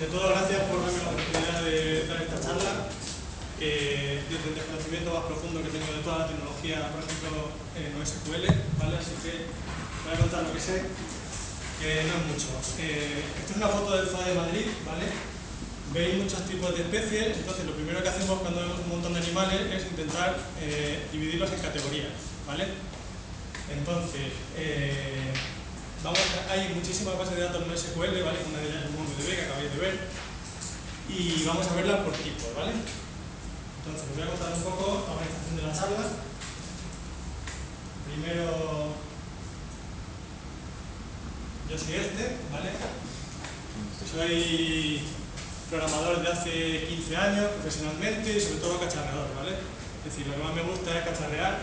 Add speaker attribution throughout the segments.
Speaker 1: ante todo, gracias por darme la oportunidad de dar esta charla. Desde el desconocimiento más profundo que tengo de toda la tecnología, por ejemplo, no SQL, ¿vale? Así que voy a contar lo que sé, que no es mucho. Esta es una foto del Zoo de Madrid, ¿vale? Veis muchos tipos de especies, entonces lo primero que hacemos cuando vemos un montón de animales es intentar dividirlos en categorías, ¿vale? Entonces, hay muchísimas bases de datos no SQL, ¿vale? Una de ellas es MongoDB, que acabáis de ver, y vamos a verlas por tipos, ¿vale? Entonces, os voy a contar un poco la organización de la charla. Primero, yo soy ¿vale? Soy programador de hace 15 años profesionalmente y sobre todo cacharreador, ¿vale? Es decir, lo que más me gusta es cacharrear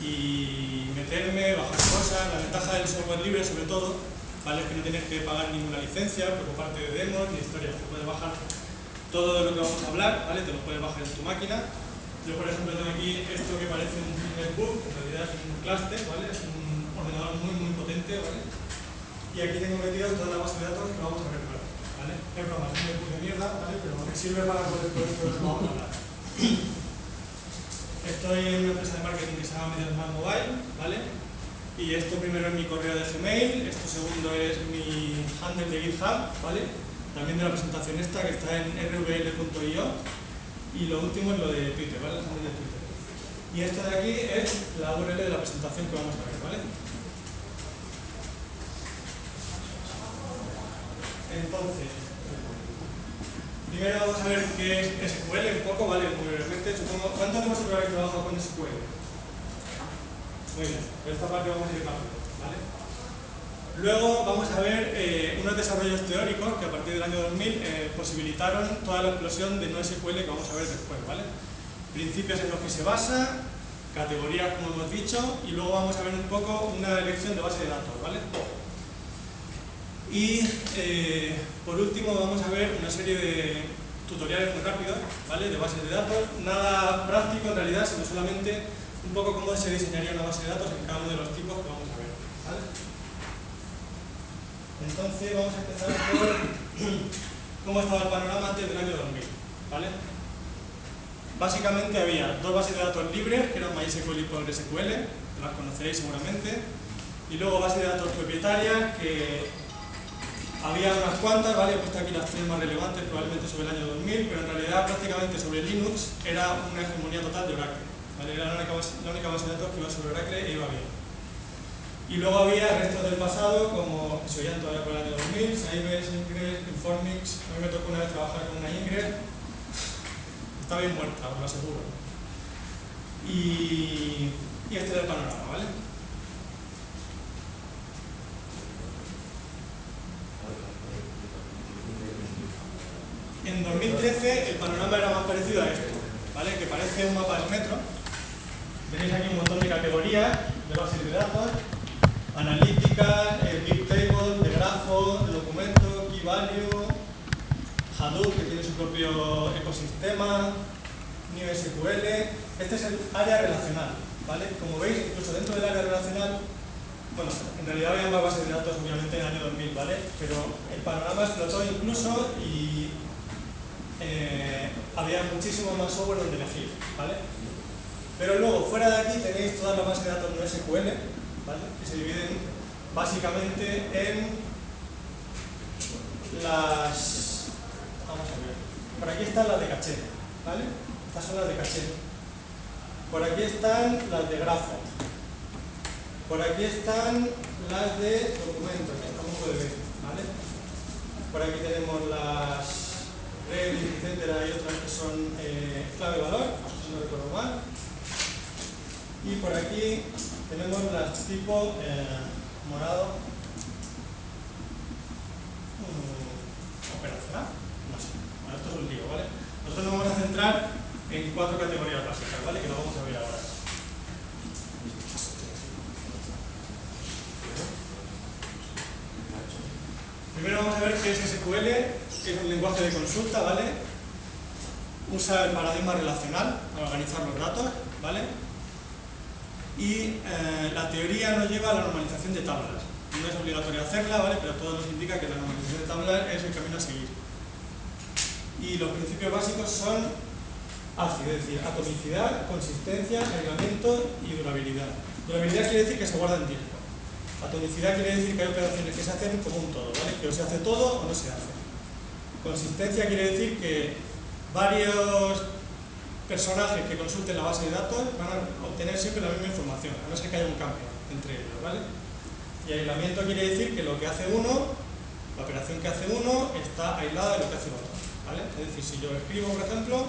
Speaker 1: y meterme, bajar cosas. La ventaja del software libre, sobre todo, ¿vale? Es que no tienes que pagar ninguna licencia, preocuparte de demos ni historias. Te puedes bajar todo de lo que vamos a hablar, ¿vale? Te lo puedes bajar en tu máquina. Yo, por ejemplo, tengo aquí esto que parece un netbook, en realidad es un cluster, ¿vale? Es un ordenador muy potente, ¿vale? Y aquí tengo metido toda la base de datos que vamos a ver luego, ¿vale? Es broma, es un netbook de mierda, ¿vale? Pero me sirve para poder todo esto que vamos a hablar. Estoy en una empresa de marketing que se llama Mediasmart Mobile, ¿vale? Y esto primero es mi correo de Gmail, esto segundo es mi handle de GitHub, ¿vale? También de la presentación esta que está en rvl.io, y lo último es lo de Twitter, ¿vale? El handle de Twitter. Y esto de aquí es la URL de la presentación que vamos a ver, ¿vale? Entonces, primero vamos a ver qué es SQL un poco, ¿vale? Muy brevemente, supongo. ¿Cuántos de vosotros habéis trabajado con SQL? Muy bien, por esta parte vamos a ir rápido, ¿vale? Luego vamos a ver unos desarrollos teóricos que a partir del año 2000 posibilitaron toda la explosión de no SQL que vamos a ver después, ¿vale? Principios en los que se basa, categorías como hemos dicho, y luego vamos a ver un poco una elección de base de datos, ¿vale? Y por último vamos a ver una serie de tutoriales muy rápidos, ¿vale? De bases de datos, nada práctico en realidad, sino solamente un poco cómo se diseñaría una base de datos en cada uno de los tipos que vamos a ver, ¿vale? Entonces vamos a empezar por cómo estaba el panorama antes del año 2000, ¿vale? Básicamente había dos bases de datos libres, que eran MySQL y PostgreSQL, que las conoceréis seguramente, y luego bases de datos propietarias, que había unas cuantas, ¿vale? He puesto aquí las tres más relevantes, probablemente sobre el año 2000, pero en realidad prácticamente sobre Linux era una hegemonía total de Oracle, ¿vale? Era la única base de datos que iba sobre Oracle e iba bien. Y luego había restos del pasado, como que se oían todavía por el año 2000, Sybase, Ingres, Informix. A mí me tocó una vez trabajar con una Ingres. Está bien muerta, os lo aseguro. Y este es el panorama, ¿vale? En 2013 el panorama era más parecido a esto, ¿vale? Que parece un mapa del metro. Tenéis aquí un montón de categorías de bases de datos, analíticas, big table, de grafo, de documento, key value, Hadoop, que tiene su propio ecosistema, NewSQL. Este es el área relacional, ¿vale? Como veis, incluso dentro del área relacional, bueno, en realidad había más bases de datos obviamente en el año 2000, ¿vale? Pero el panorama explotó incluso y había muchísimo más software donde elegir, ¿vale? Pero luego, fuera de aquí tenéis todas las bases de datos no SQL, ¿vale? Que se dividen básicamente en las... Vamos a ver. Por aquí están las de caché, ¿vale? Estas son las de caché. Por aquí están las de grafo. Por aquí están las de documentos, que está MongoDB, ¿vale? Por aquí tenemos las Redis, etcétera, y otras que son clave-valor, si no recuerdo mal. Y por aquí tenemos las tipo morado operacional. No sé, bueno, esto es un lío, ¿vale? Nosotros nos vamos a centrar en cuatro categorías básicas, ¿vale? Que lo vamos a ver ahora. Primero vamos a ver qué es SQL, que es un lenguaje de consulta, ¿vale? Usa el paradigma relacional para organizar los datos, ¿vale? Y la teoría nos lleva a la normalización de tablas. No es obligatorio hacerla, ¿vale? Pero todo nos indica que la normalización de tablas es el camino a seguir. y los principios básicos son ácido, es decir, atomicidad, consistencia, aislamiento y durabilidad. Durabilidad quiere decir que se guarda en tiempo. Atomicidad quiere decir que hay operaciones que se hacen como un todo, ¿vale? Que o se hace todo o no se hace. Consistencia quiere decir que varios personajes que consulten la base de datos van a obtener siempre la misma información, a no ser que haya un cambio entre ellos, ¿vale? Y aislamiento quiere decir que lo que hace uno, la operación que hace uno, está aislada de lo que hace el otro, ¿vale? Es decir, si yo escribo, por ejemplo,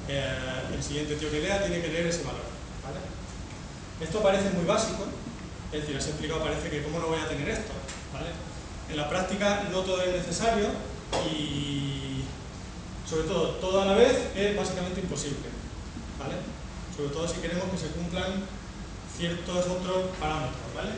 Speaker 1: el siguiente tío que lea tiene que leer ese valor, ¿vale? Esto parece muy básico, es decir, os he explicado, parece que cómo no voy a tener esto, ¿vale? En la práctica no todo es necesario y sobre todo a la vez es básicamente imposible, ¿vale? Sobre todo si queremos que se cumplan ciertos otros parámetros, ¿vale?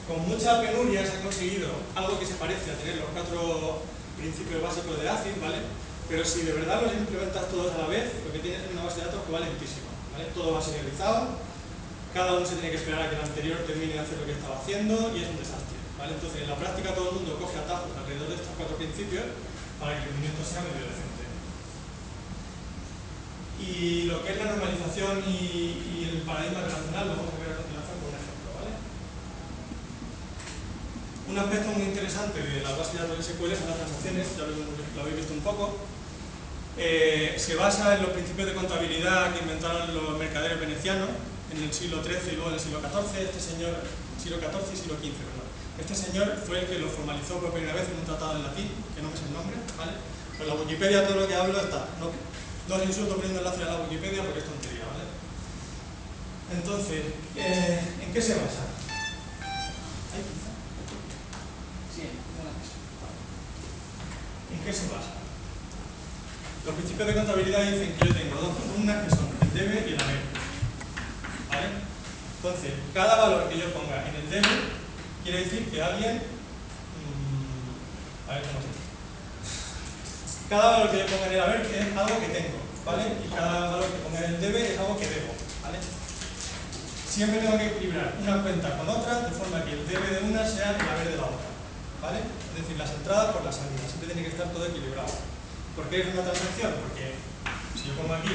Speaker 1: Con mucha penuria se ha conseguido algo que se parece a tener los 4 principios básicos de ACID, ¿vale? Pero si de verdad los implementas todos a la vez, lo que tienes es una base de datos que va lentísima, ¿vale? Todo va serializado, cada uno se tiene que esperar a que el anterior termine de hacer lo que estaba haciendo y es un desastre, ¿vale? Entonces, en la práctica todo el mundo coge atajos alrededor de estos 4 principios para que el rendimiento sea medio decente. Y lo que es la normalización y el paradigma relacional lo vamos a ver a continuación con un ejemplo, ¿vale? Un aspecto muy interesante de la base de datos SQL son las transacciones, ya lo habéis visto un poco. Se basa en los principios de contabilidad que inventaron los mercaderes venecianos en el siglo XIII y luego en el siglo XIV, siglo XIV y siglo XV, perdón. Este señor fue el que lo formalizó por primera vez en un tratado en latín, que no me sé el nombre, ¿vale? Pues en la Wikipedia todo lo que hablo está. No os insulto poniendo enlace a la Wikipedia porque es tontería, ¿vale? Entonces, ¿en qué se basa? ¿Hay pizza? Sí, ¿en qué se basa? Los principios de contabilidad dicen que yo tengo 2 columnas que son el debe y el haber, ¿vale? Entonces, cada valor que yo ponga en el debe quiere decir que alguien... a ver cómo se dice. Cada valor que yo ponga en el haber es algo que tengo, ¿vale? Y cada valor que ponga en el debe es algo que debo, ¿vale? Siempre tengo que equilibrar una cuenta con otra de forma que el debe de una sea el haber de la otra, ¿vale? Es decir, las entradas por las salidas, siempre tiene que estar todo equilibrado. ¿Por qué es una transacción? Porque si yo pongo aquí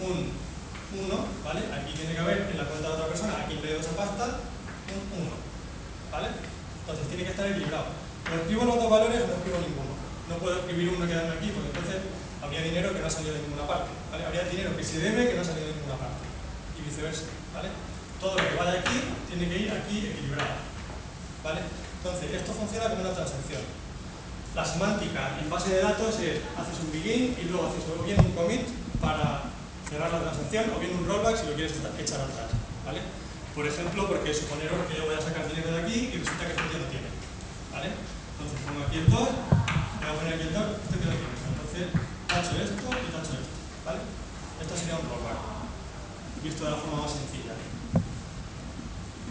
Speaker 1: un 1, ¿vale? Aquí tiene que haber en la cuenta de otra persona, a quien le doy esa pasta, un 1, ¿vale? Entonces tiene que estar equilibrado. O escribo los 2 valores o no escribo ninguno. No puedo escribir uno y quedarme aquí, porque entonces habría dinero que no ha salido de ninguna parte, ¿vale? Habría dinero que se debe que no ha salido de ninguna parte. Y viceversa, ¿vale? Todo lo que vaya aquí tiene que ir aquí equilibrado, ¿vale? Entonces, esto funciona como una transacción. La semántica en base de datos es, haces un begin y luego haces o bien un commit para cerrar la transacción o bien un rollback si lo quieres echar atrás, ¿vale? Por ejemplo, porque suponeros que yo voy a sacar dinero de aquí y resulta que este ya no tiene, ¿vale? Entonces pongo aquí el 2, voy a poner aquí el 2, este que no tiene. Entonces tacho esto y tacho esto, ¿vale? Esto sería un rollback, visto de la forma más sencilla.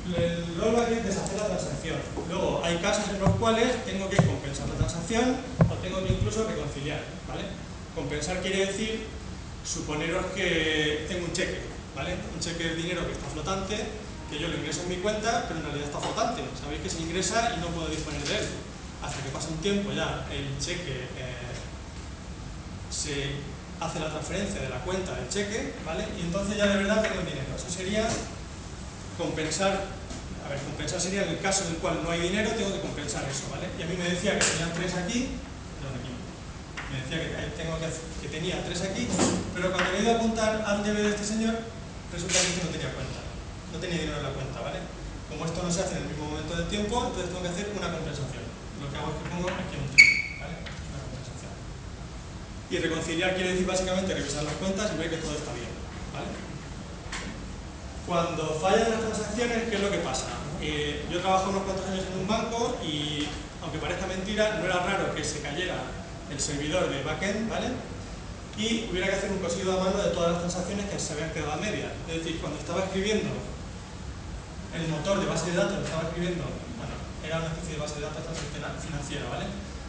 Speaker 1: El rollback es deshacer la transacción. Luego hay casos en los cuales tengo que compensar la transacción o tengo que incluso reconciliar, ¿vale? Compensar quiere decir, suponeros que tengo un cheque, ¿vale? Un cheque de dinero que está flotante, que yo lo ingreso en mi cuenta, pero en realidad está flotante. Sabéis que se ingresa y no puedo disponer de él. Hasta que pasa un tiempo ya el cheque se hace la transferencia de la cuenta del cheque, ¿vale? Y entonces ya de verdad tengo el dinero. Eso sería compensar. A ver, compensar sería en el caso en el cual no hay dinero, tengo que compensar eso, ¿vale? Y a mí me decía que tenían 3 aquí, perdón, aquí. Me decía que tenía 3 aquí, pero cuando le he ido a apuntar al debe de este señor, resulta que no tenía cuenta. No tenía dinero en la cuenta, ¿vale? Como esto no se hace en el mismo momento del tiempo, entonces tengo que hacer una compensación. Lo que hago es que pongo aquí un tiempo, ¿vale? Una compensación. Y reconciliar quiere decir básicamente revisar las cuentas y ver que todo está bien, ¿vale? Cuando fallan las transacciones, ¿qué es lo que pasa? Yo trabajo unos cuantos años en un banco y, aunque parezca mentira, no era raro que se cayera el servidor de backend, ¿vale? Y hubiera que hacer un cosido a mano de todas las transacciones que se habían quedado a medias. Es decir, cuando estaba escribiendo el motor de base de datos, estaba escribiendo, bueno, era una especie de base de datos financiera, ¿vale?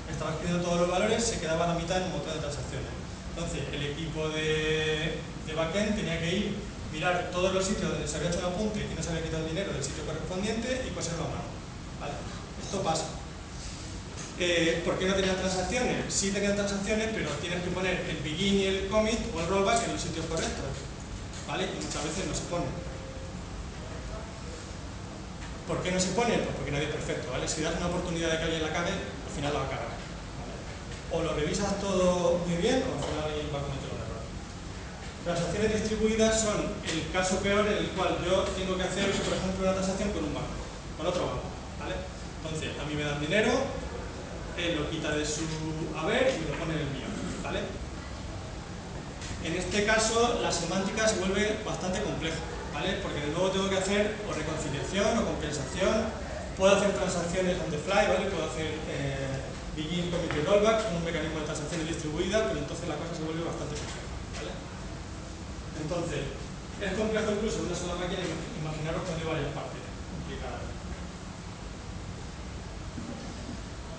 Speaker 1: Estaba escribiendo todos los valores, se quedaba a la mitad en un montón de transacciones. Entonces, el equipo de backend tenía que ir, mirar todos los sitios donde se había hecho el apunte y no se había quitado el dinero del sitio correspondiente y coserlo a mano, ¿vale? Esto pasa. ¿Por qué no tenían transacciones? Sí tenían transacciones, pero tienes que poner el begin y el commit o el rollback en los sitios correctos, ¿vale? Y muchas veces no se ponen. ¿Por qué no se pone? Pues porque nadie es perfecto, ¿vale? Si das una oportunidad de que alguien la cague, al final la va a cagar, ¿vale? O lo revisas todo muy bien, o al final alguien va a cometer un error. Transacciones distribuidas son el caso peor en el cual yo tengo que hacer, por ejemplo, una transacción con un banco, con otro banco, ¿vale? Entonces, a mí me dan dinero, él lo quita de su haber y me lo pone en el mío, ¿vale? En este caso, la semántica se vuelve bastante compleja, ¿vale? Porque de nuevo tengo que hacer o reconciliación o compensación, puedo hacer transacciones on the fly, ¿vale? Puedo hacer begin, commit y rollback, un mecanismo de transacciones distribuida, pero entonces la cosa se vuelve bastante compleja, ¿vale? Entonces, es complejo incluso en una sola máquina, imaginaros cuando hay varias partes implicadas.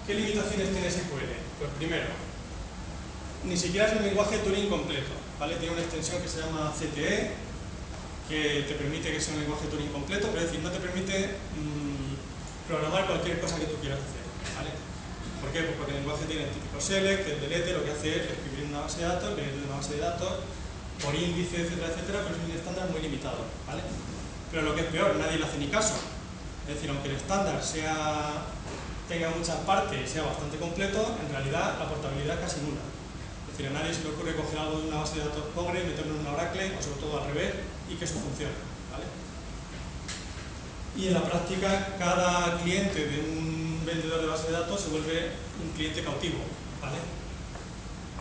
Speaker 1: ¿Qué limitaciones tiene SQL? Pues primero, ni siquiera es un lenguaje Turing completo, ¿vale? Tiene una extensión que se llama CTE, que te permite que sea un lenguaje Turing completo, pero es decir, no te permite programar cualquier cosa que tú quieras hacer, ¿vale? ¿Por qué? Pues porque el lenguaje tiene el típico select, el delete, lo que hace es escribir una base de datos, leer de una base de datos, por índice, etcétera, etcétera, pero es un estándar muy limitado, ¿vale? Pero lo que es peor, nadie le hace ni caso. Es decir, aunque el estándar tenga muchas partes y sea bastante completo, en realidad la portabilidad es casi nula. Es decir, a nadie se le ocurre coger algo de una base de datos pobre y meterlo en un Oracle, o sobre todo al revés, y que eso funcione, ¿vale? Y en la práctica, cada cliente de un vendedor de base de datos se vuelve un cliente cautivo, ¿vale?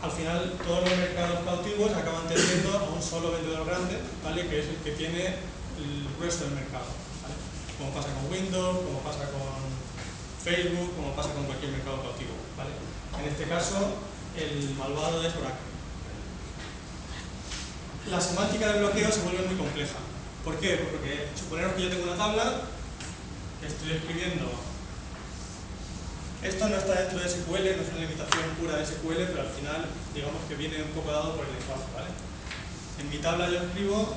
Speaker 1: Al final, todos los mercados cautivos acaban tendiendo a un solo vendedor grande, ¿vale? Que es el que tiene el grueso del mercado, ¿vale? Como pasa con Windows, como pasa con Facebook, como pasa con cualquier mercado cautivo, ¿vale? En este caso, el malvado es Oracle. La semántica de bloqueo se vuelve muy compleja. ¿Por qué? Pues porque suponemos que yo tengo una tabla que estoy escribiendo. Esto no está dentro de SQL, no es una limitación pura de SQL, pero al final, digamos que viene un poco dado por el lenguaje, ¿vale? En mi tabla yo escribo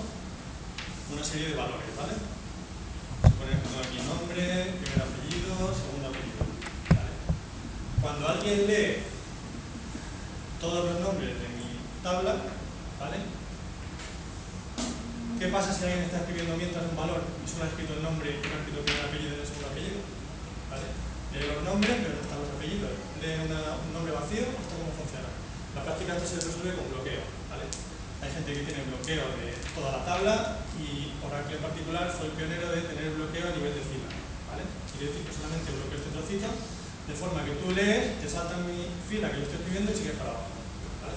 Speaker 1: una serie de valores, ¿vale? Ponemos aquí nombre, primer apellido, segundo apellido, ¿vale? Cuando alguien lee todos los nombres de mi tabla, ¿vale? ¿Qué pasa si alguien está escribiendo mientras un valor y solo ha escrito el nombre y no ha escrito el primer apellido y el segundo apellido? ¿Vale? Lee los nombres, pero no están los apellidos. Lee un nombre vacío, ¿esto cómo funciona? En la práctica esto se resuelve con bloqueo, ¿vale? Hay gente que tiene bloqueo de toda la tabla y Oracle en particular fue el pionero de tener bloqueo a nivel de fila, ¿vale? Quiere decir que solamente bloqueo este trocito, de forma que tú lees, te salta mi fila que yo estoy escribiendo y sigues para abajo, ¿vale?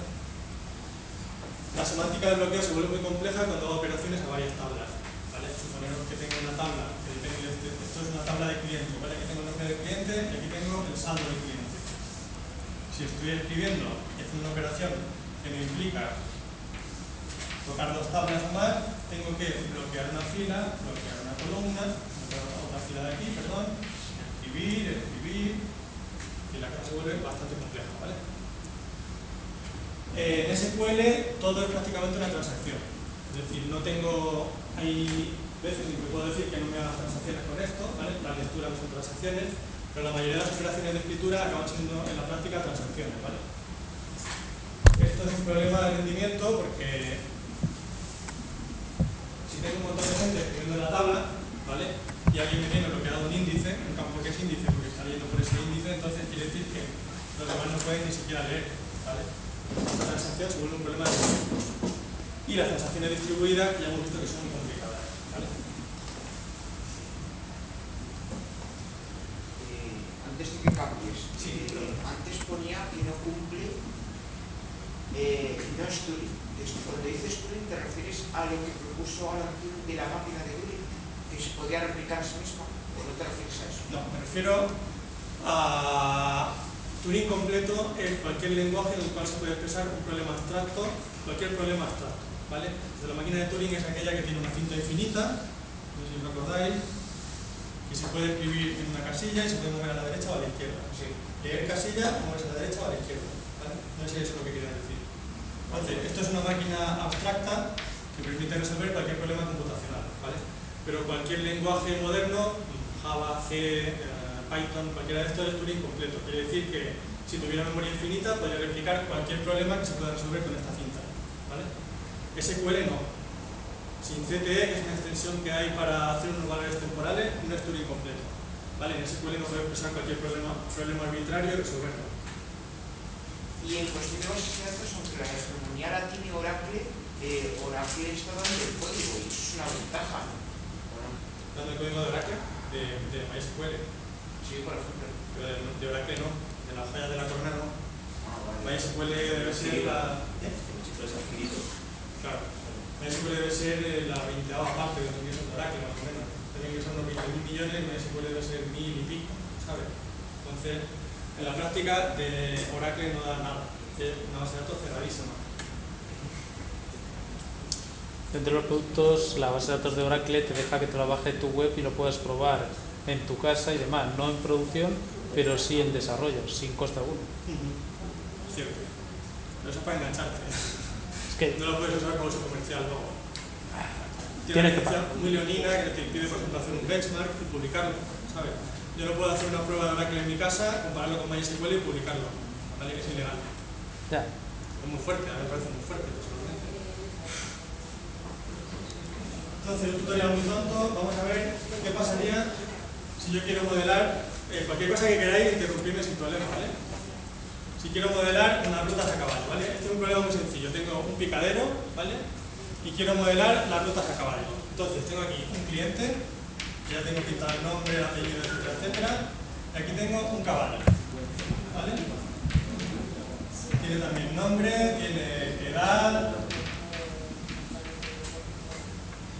Speaker 1: La semántica del bloqueo se vuelve muy compleja cuando hago operaciones a varias tablas, ¿vale? Suponemos que tengo una tabla, esto es una tabla de cliente, ¿vale? Aquí tengo el nombre del cliente y aquí tengo el saldo del cliente. Si estoy escribiendo y haciendo una operación que me implica tocar dos tablas más, tengo que bloquear una fila, bloquear una columna, bloquear otra fila de aquí, perdón, escribir, y la cosa se vuelve bastante compleja, ¿vale? En SQL todo es prácticamente una transacción, es decir, hay veces en que puedo decir que no me hagas transacciones con esto, ¿vale? Las lecturas no son transacciones, pero la mayoría de las operaciones de escritura acaban siendo en la práctica transacciones, ¿vale? Esto es un problema de rendimiento porque si tengo un montón de gente escribiendo en la tabla, ¿vale? Y alguien me tiene bloqueado un índice, un campo que es índice porque está leyendo por ese índice, entonces quiere decir que los demás no pueden ni siquiera leer, ¿vale? Esta transacción se vuelve un problema de rendimiento. Y las transacciones distribuidas ya hemos visto que son muy complicadas, ¿vale?
Speaker 2: Antes de que cambies,
Speaker 1: Sí,
Speaker 2: antes ponía que no cumple, no es Turing. Cuando dices Turing te refieres a lo que propuso Alan Turing de la máquina de Turing, que se podía replicar a sí misma, ¿o no te refieres a eso?
Speaker 1: No, me refiero a Turing completo es cualquier lenguaje en el cual se puede expresar un problema abstracto, cualquier problema abstracto, ¿vale? Entonces, la máquina de Turing es aquella que tiene una cinta infinita, no sé si os acordáis, que se puede escribir en una casilla y se puede mover a la derecha o a la izquierda.
Speaker 2: Sí.
Speaker 1: Leer casilla, moverse a la derecha o a la izquierda, ¿vale? No sé si eso es lo que quería decir. Entonces, esto es una máquina abstracta que permite resolver cualquier problema computacional, ¿vale? Pero cualquier lenguaje moderno, Java, C, Python, cualquiera de estos es Turing completo. Quiere decir que si tuviera memoria infinita podría replicar cualquier problema que se pueda resolver con esta cinta, ¿vale? SQL no. Sin CTE, que es una extensión que hay para hacer unos valores temporales, no es Turing completo, ¿vale? En SQL no puede expresar cualquier problema arbitrario y resolverlo.
Speaker 2: Y en cuestión de bases de datos, aunque la hegemonía la tiene Oracle, Oracle está dando el código y eso es una ventaja, ¿no? Bueno,
Speaker 1: ¿Dando el código de Oracle? De MySQL.
Speaker 2: sí, por ejemplo.
Speaker 1: Pero de Oracle no, de las joyas de la corona no.
Speaker 2: Ah, vale.
Speaker 1: MySQL debe ser la... Claro. MySQL debe ser la 20ª parte de los ingresos de Oracle, más o menos. Tienen que ser unos 20.000 millones, MySQL debe ser 1000 y pico, ¿sabes? Entonces, en la práctica de Oracle no da nada. Es una base de datos cerradísima.
Speaker 3: Dentro de los productos, la base de datos de Oracle te deja que te lo baje tu web y lo puedas probar en tu casa y demás, no en producción, pero sí en desarrollo, sin coste alguno.
Speaker 1: Cierto. Pero eso es para engancharte.
Speaker 3: Es que
Speaker 1: No lo puedes usar como uso comercial luego. Tiene
Speaker 3: tienes que
Speaker 1: una
Speaker 3: pagar.
Speaker 1: licencia muy leonina que te impide, por ejemplo, hacer un benchmark y publicarlo, ¿sabes? Yo no puedo hacer una prueba de Oracle en mi casa, compararlo con MySQL y publicarlo, ¿vale? Es ilegal.
Speaker 3: Ya.
Speaker 1: Es muy fuerte, a mí me parece muy fuerte, personalmente. Entonces, un tutorial muy tonto, vamos a ver qué pasaría si yo quiero modelar cualquier cosa que queráis, interrumpirme sin problema, ¿vale? Si quiero modelar unas rutas a caballo, ¿vale? Este es un problema muy sencillo. Tengo un picadero, ¿vale? Y quiero modelar las rutas a caballo. Entonces, tengo aquí un cliente, ya tengo pintado el nombre, el apellido, etcétera, etcétera. Y aquí tengo un caballo, ¿vale? Tiene también nombre, tiene edad.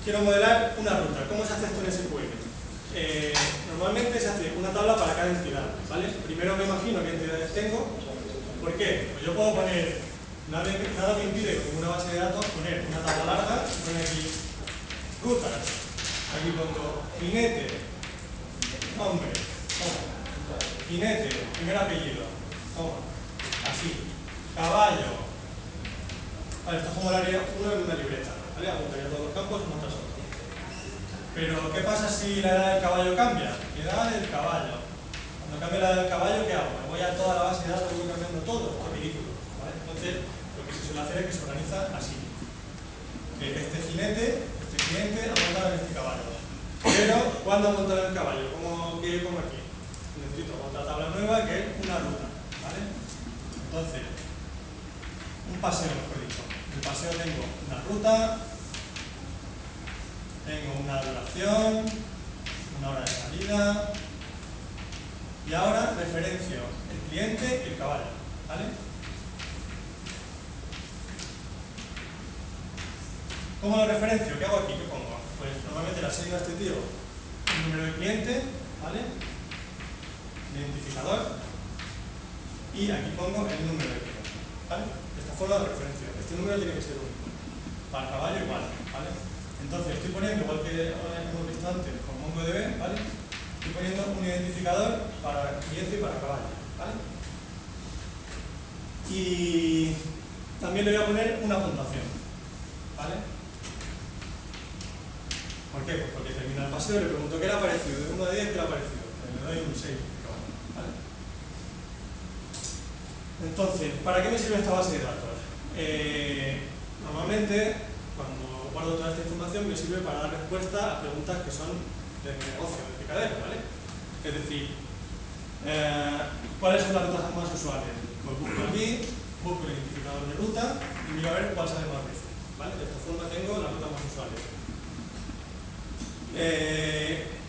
Speaker 1: Quiero modelar una ruta. ¿Cómo se hace esto en SQL? Normalmente se hace una tabla para cada entidad, ¿vale? Primero me imagino qué entidades tengo. ¿Por qué? Pues yo puedo poner, nada me impide con una base de datos poner una tabla larga, poner aquí rutas, aquí pongo jinete, nombre, toma, jinete, primer apellido, toma, así, caballo. Vale, esto es como lo haría uno en una libreta, ¿vale? Apuntaría todos los campos, montas otro. Pero, ¿qué pasa si la edad del caballo cambia? Edad del caballo. Cuando cambia la edad del caballo, ¿qué hago? Me voy a toda la base de datos y voy cambiando todo. Esto es ridículo, ¿vale? Entonces, lo que se suele hacer es que se organiza así. Que este cliente ha montado en este caballo. Pero, ¿cuándo ha montado el caballo? ¿Qué pongo aquí? Necesito otra tabla nueva que es una ruta, ¿vale? Entonces, un paseo, mejor dicho. En el paseo tengo una ruta, tengo una duración, una hora de salida, y ahora referencio el cliente y el caballo, ¿vale? ¿Cómo lo referencio? ¿Qué hago aquí? ¿Qué pongo? Pues normalmente le asigno a este tío el número de cliente, ¿vale? El identificador, y aquí pongo el número de cliente, ¿vale? De esta forma lo referencio. Este número tiene que ser único. Para el caballo igual, ¿vale? Entonces estoy poniendo, igual que hemos visto antes con MongoDB, ¿vale? Estoy poniendo un identificador para cliente y para caballo, ¿vale? Y también le voy a poner una puntuación, ¿vale? ¿Por qué? Pues porque termina el paseo y le pregunto qué le ha parecido, de 1 a 10 qué le ha parecido. Le doy un 6, ¿vale? Entonces, ¿para qué me sirve esta base de datos? Normalmente, cuando guardo toda esta información, me sirve para dar respuesta a preguntas que son de mi negocio, de picadero, ¿vale? Es decir, ¿cuáles son las rutas más usuales? Pues busco aquí, busco el identificador de ruta y miro a ver cuál sale más veces, ¿vale? De esta forma tengo las rutas más usuales.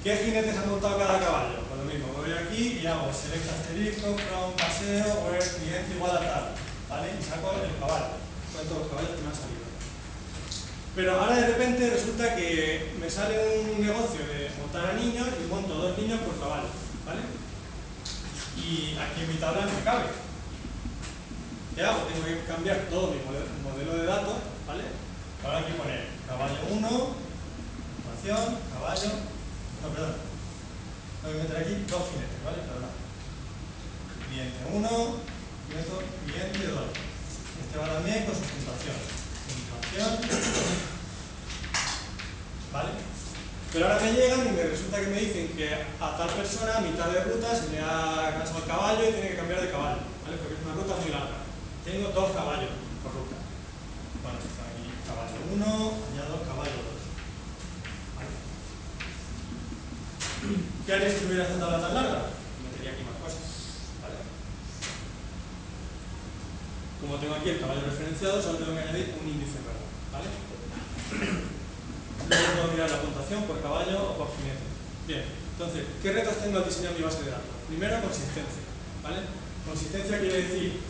Speaker 1: ¿Qué jinetes han montado cada caballo? Pues lo mismo, voy aquí y hago select asterisco, from paseo, where cliente igual a tal, ¿vale? Y saco el caballo, son todos los caballos que me han salido. Pero ahora de repente resulta que me sale un negocio de montar a niños y monto 2 niños por caballo, ¿vale? Y aquí en mi tabla no me cabe. ¿Qué hago? Tengo que cambiar todo mi modelo de datos, ¿vale? Ahora aquí poner caballo 1, puntuación, caballo, no, perdón. Voy a meter aquí 2 jinetes, ¿vale? Perdón. Cliente 1, cliente 2. Este va también con su puntuación. Puntuación, ¿vale? Pero ahora me llegan y me resulta que me dicen que a tal persona a mitad de ruta se le ha cansado el caballo y tiene que cambiar de caballo, ¿vale? Porque es una ruta muy larga. Tengo 2 caballos por ruta. Bueno, está aquí caballo 1, añado caballo 2. ¿Vale? ¿Qué haría si tuviera esta tabla tan larga? Metería aquí más cosas, ¿vale? Como tengo aquí el caballo referenciado, solo tengo que añadir un índice nuevo, ¿vale? Luego puedo mirar la puntuación por caballo o por jinete. Bien, entonces, ¿qué retos tengo al diseñar mi base de datos? Primero, consistencia, ¿vale? Consistencia quiere decir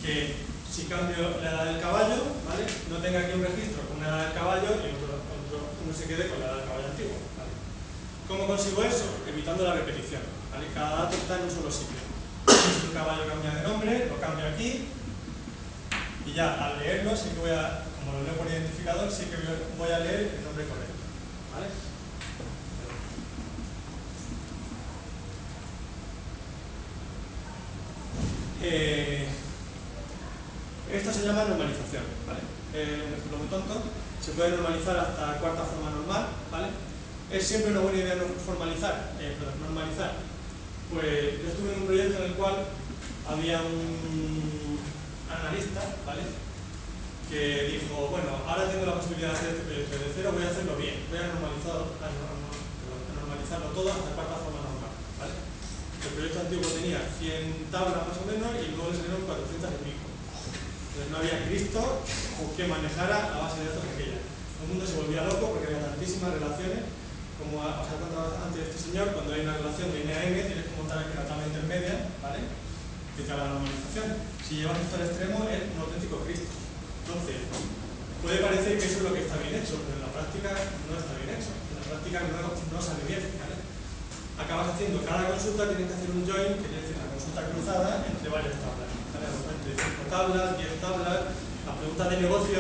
Speaker 1: que si cambio la edad del caballo, ¿vale? No tenga aquí un registro con una edad del caballo y uno se quede con la edad del caballo antiguo, ¿vale? ¿Cómo consigo eso? Evitando la repetición, ¿vale? Cada dato está en un solo sitio. Si un caballo cambia de nombre, lo cambio aquí y ya al leerlo sí que voy a, como lo leo por identificador, sí que voy a leer el nombre correcto, ¿vale? Esto se llama normalización, ¿vale? Un ejemplo muy tonto, se puede normalizar hasta cuarta forma normal, ¿vale? Es siempre una buena idea normalizar. Pues yo estuve en un proyecto en el cual había un analista, ¿vale? Que dijo, bueno, ahora tengo la posibilidad de hacer este proyecto de cero, voy a hacerlo bien, voy a normalizarlo todo hasta cuarta forma normal, ¿vale? El proyecto antiguo tenía 100 tablas más o menos y luego le salieron 400 y pico. Entonces no había Cristo que manejara la base de datos aquella. El mundo se volvía loco porque había tantísimas relaciones, como os ha contado antes este señor, cuando hay una relación de N a N tienes que montar aquí una tabla intermedia, ¿vale? Que te haga la normalización. Si llevas esto al extremo es un auténtico Cristo. Entonces, puede parecer que eso es lo que está bien hecho, pero en la práctica no está bien hecho. En la práctica no sale bien, ¿vale? Acabas haciendo cada consulta, tienes que hacer un join, que quiere decir una consulta cruzada entre varias tablas, ¿vale? Entre 5 tablas, 10 tablas. Las preguntas de negocio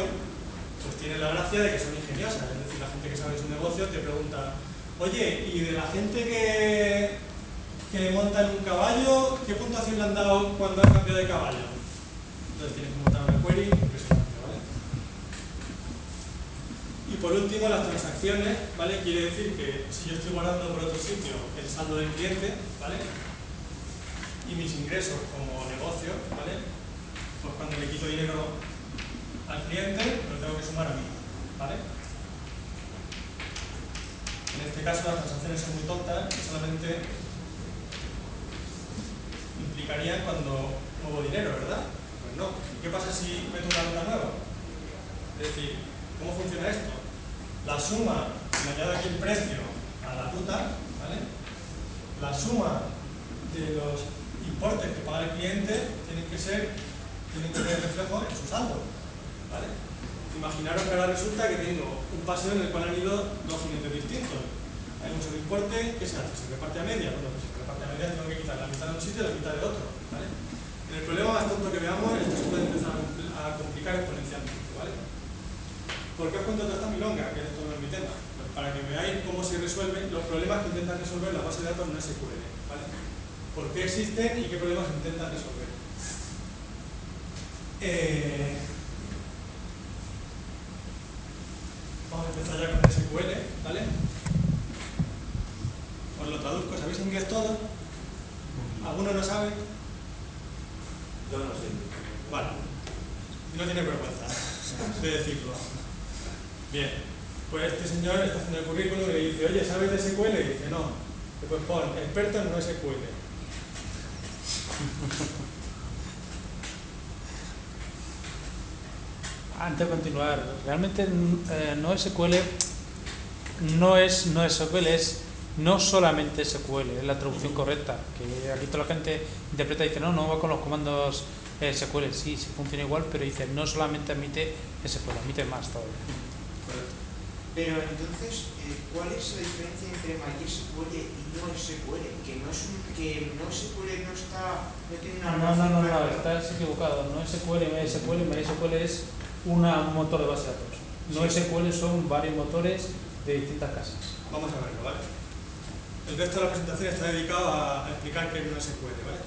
Speaker 1: pues tienen la gracia de que son ingeniosas, es decir, la gente que sabe su negocio te pregunta, oye, ¿y de la gente que monta en un caballo, qué puntuación le han dado cuando han cambiado de caballo? Entonces tienes que montar una query impresionante, ¿vale? Y por último, las transacciones, ¿vale? Quiere decir que si yo estoy guardando por otro sitio el saldo del cliente, ¿vale? Y mis ingresos como negocio, ¿vale? Pues cuando le quito dinero al cliente, lo tengo que sumar a mí, ¿vale? En este caso las transacciones son muy tontas y solamente implicarían cuando muevo dinero, ¿verdad? Pues no. ¿Y qué pasa si meto una ruta nueva? Es decir, ¿cómo funciona esto? La suma, le añado aquí el precio a la ruta, ¿vale? La suma de los importes que paga el cliente tienen que tener reflejo en su saldo, ¿vale? Imaginaros que ahora resulta que tengo un paseo en el cual han ido 2 jinetes distintos. Hay un solo importe, ¿qué se hace? ¿Se reparte a media? Bueno, pues si se reparte a media tengo que quitar la mitad de un sitio y la mitad de otro, ¿vale? En el problema más tonto que veamos, esto se puede empezar a complicar exponencialmente, ¿vale? ¿Por qué os cuento toda esta milonga? Que esto no es mi tema. Pues para que veáis cómo se resuelven los problemas que intentan resolver la base de datos no SQL, ¿vale? ¿Por qué existen y qué problemas intentan resolver? Vamos a empezar ya con SQL, ¿vale? Os lo traduzco, ¿sabéis inglés todo? ¿Alguno no sabe?
Speaker 4: Yo no sé.
Speaker 1: Vale. No tiene vergüenza de decirlo. Bien. Pues este señor está haciendo el currículum y le dice, oye, ¿sabes de SQL? Y dice, no. Pues pon, experto en no SQL.
Speaker 3: Antes de continuar, realmente no SQL no es no solamente SQL, es la traducción correcta, que aquí toda la gente interpreta y dice, no va con los comandos SQL, sí funciona igual, pero dice, no solamente admite SQL, admite más todavía.
Speaker 2: Pero entonces, ¿cuál es la diferencia entre MySQL y no SQL? Que no SQL no tiene una
Speaker 3: No, estás equivocado. No SQL, MySQL es un motor de base de datos. No
Speaker 1: Sí.
Speaker 3: SQL son varios motores de distintas casas.
Speaker 1: Vamos a verlo, ¿vale? El resto de la presentación está dedicado a explicar qué es no SQL, ¿vale?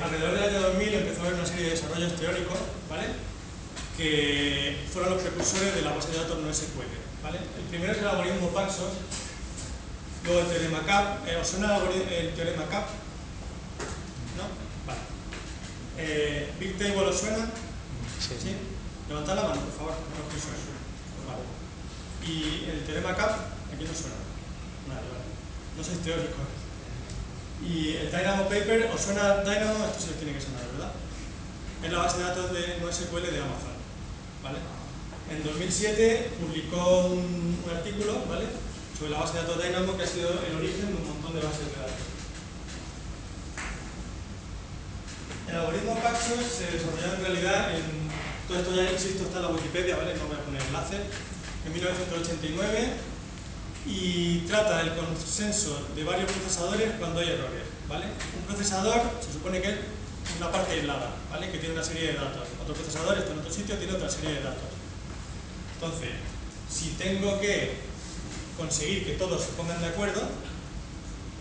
Speaker 1: Alrededor del año 2000 empezó a haber una serie de desarrollos teóricos, ¿vale? Que fueron los precursores de la base de datos no SQL. ¿vale? El primero es el algoritmo Paxos, luego el teorema CAP. ¿Os suena el teorema CAP? ¿No? Vale. ¿Big Table os suena?
Speaker 3: Sí.
Speaker 1: Levantad la mano, por favor. No os suena. Vale. ¿Y el teorema CAP? ¿A quién os suena? Vale. No sois teóricos. ¿Y el Dynamo Paper? ¿Os suena Dynamo? Esto sí os tiene que sonar, ¿verdad? Es la base de datos de NoSQL de Amazon, ¿vale? En 2007 publicó un artículo, ¿vale?, sobre la base de datos Dynamo, que ha sido el origen de un montón de bases de datos. El algoritmo Paxos se desarrolló en realidad todo esto ya, insisto, está en la Wikipedia, ¿vale? No voy a poner enlaces. En 1989, y trata del consenso de varios procesadores cuando hay errores, ¿vale? Un procesador se supone que es una parte aislada, ¿vale?, que tiene una serie de datos. Otro procesador está en otro sitio, tiene otra serie de datos. Entonces, si tengo que conseguir que todos se pongan de acuerdo,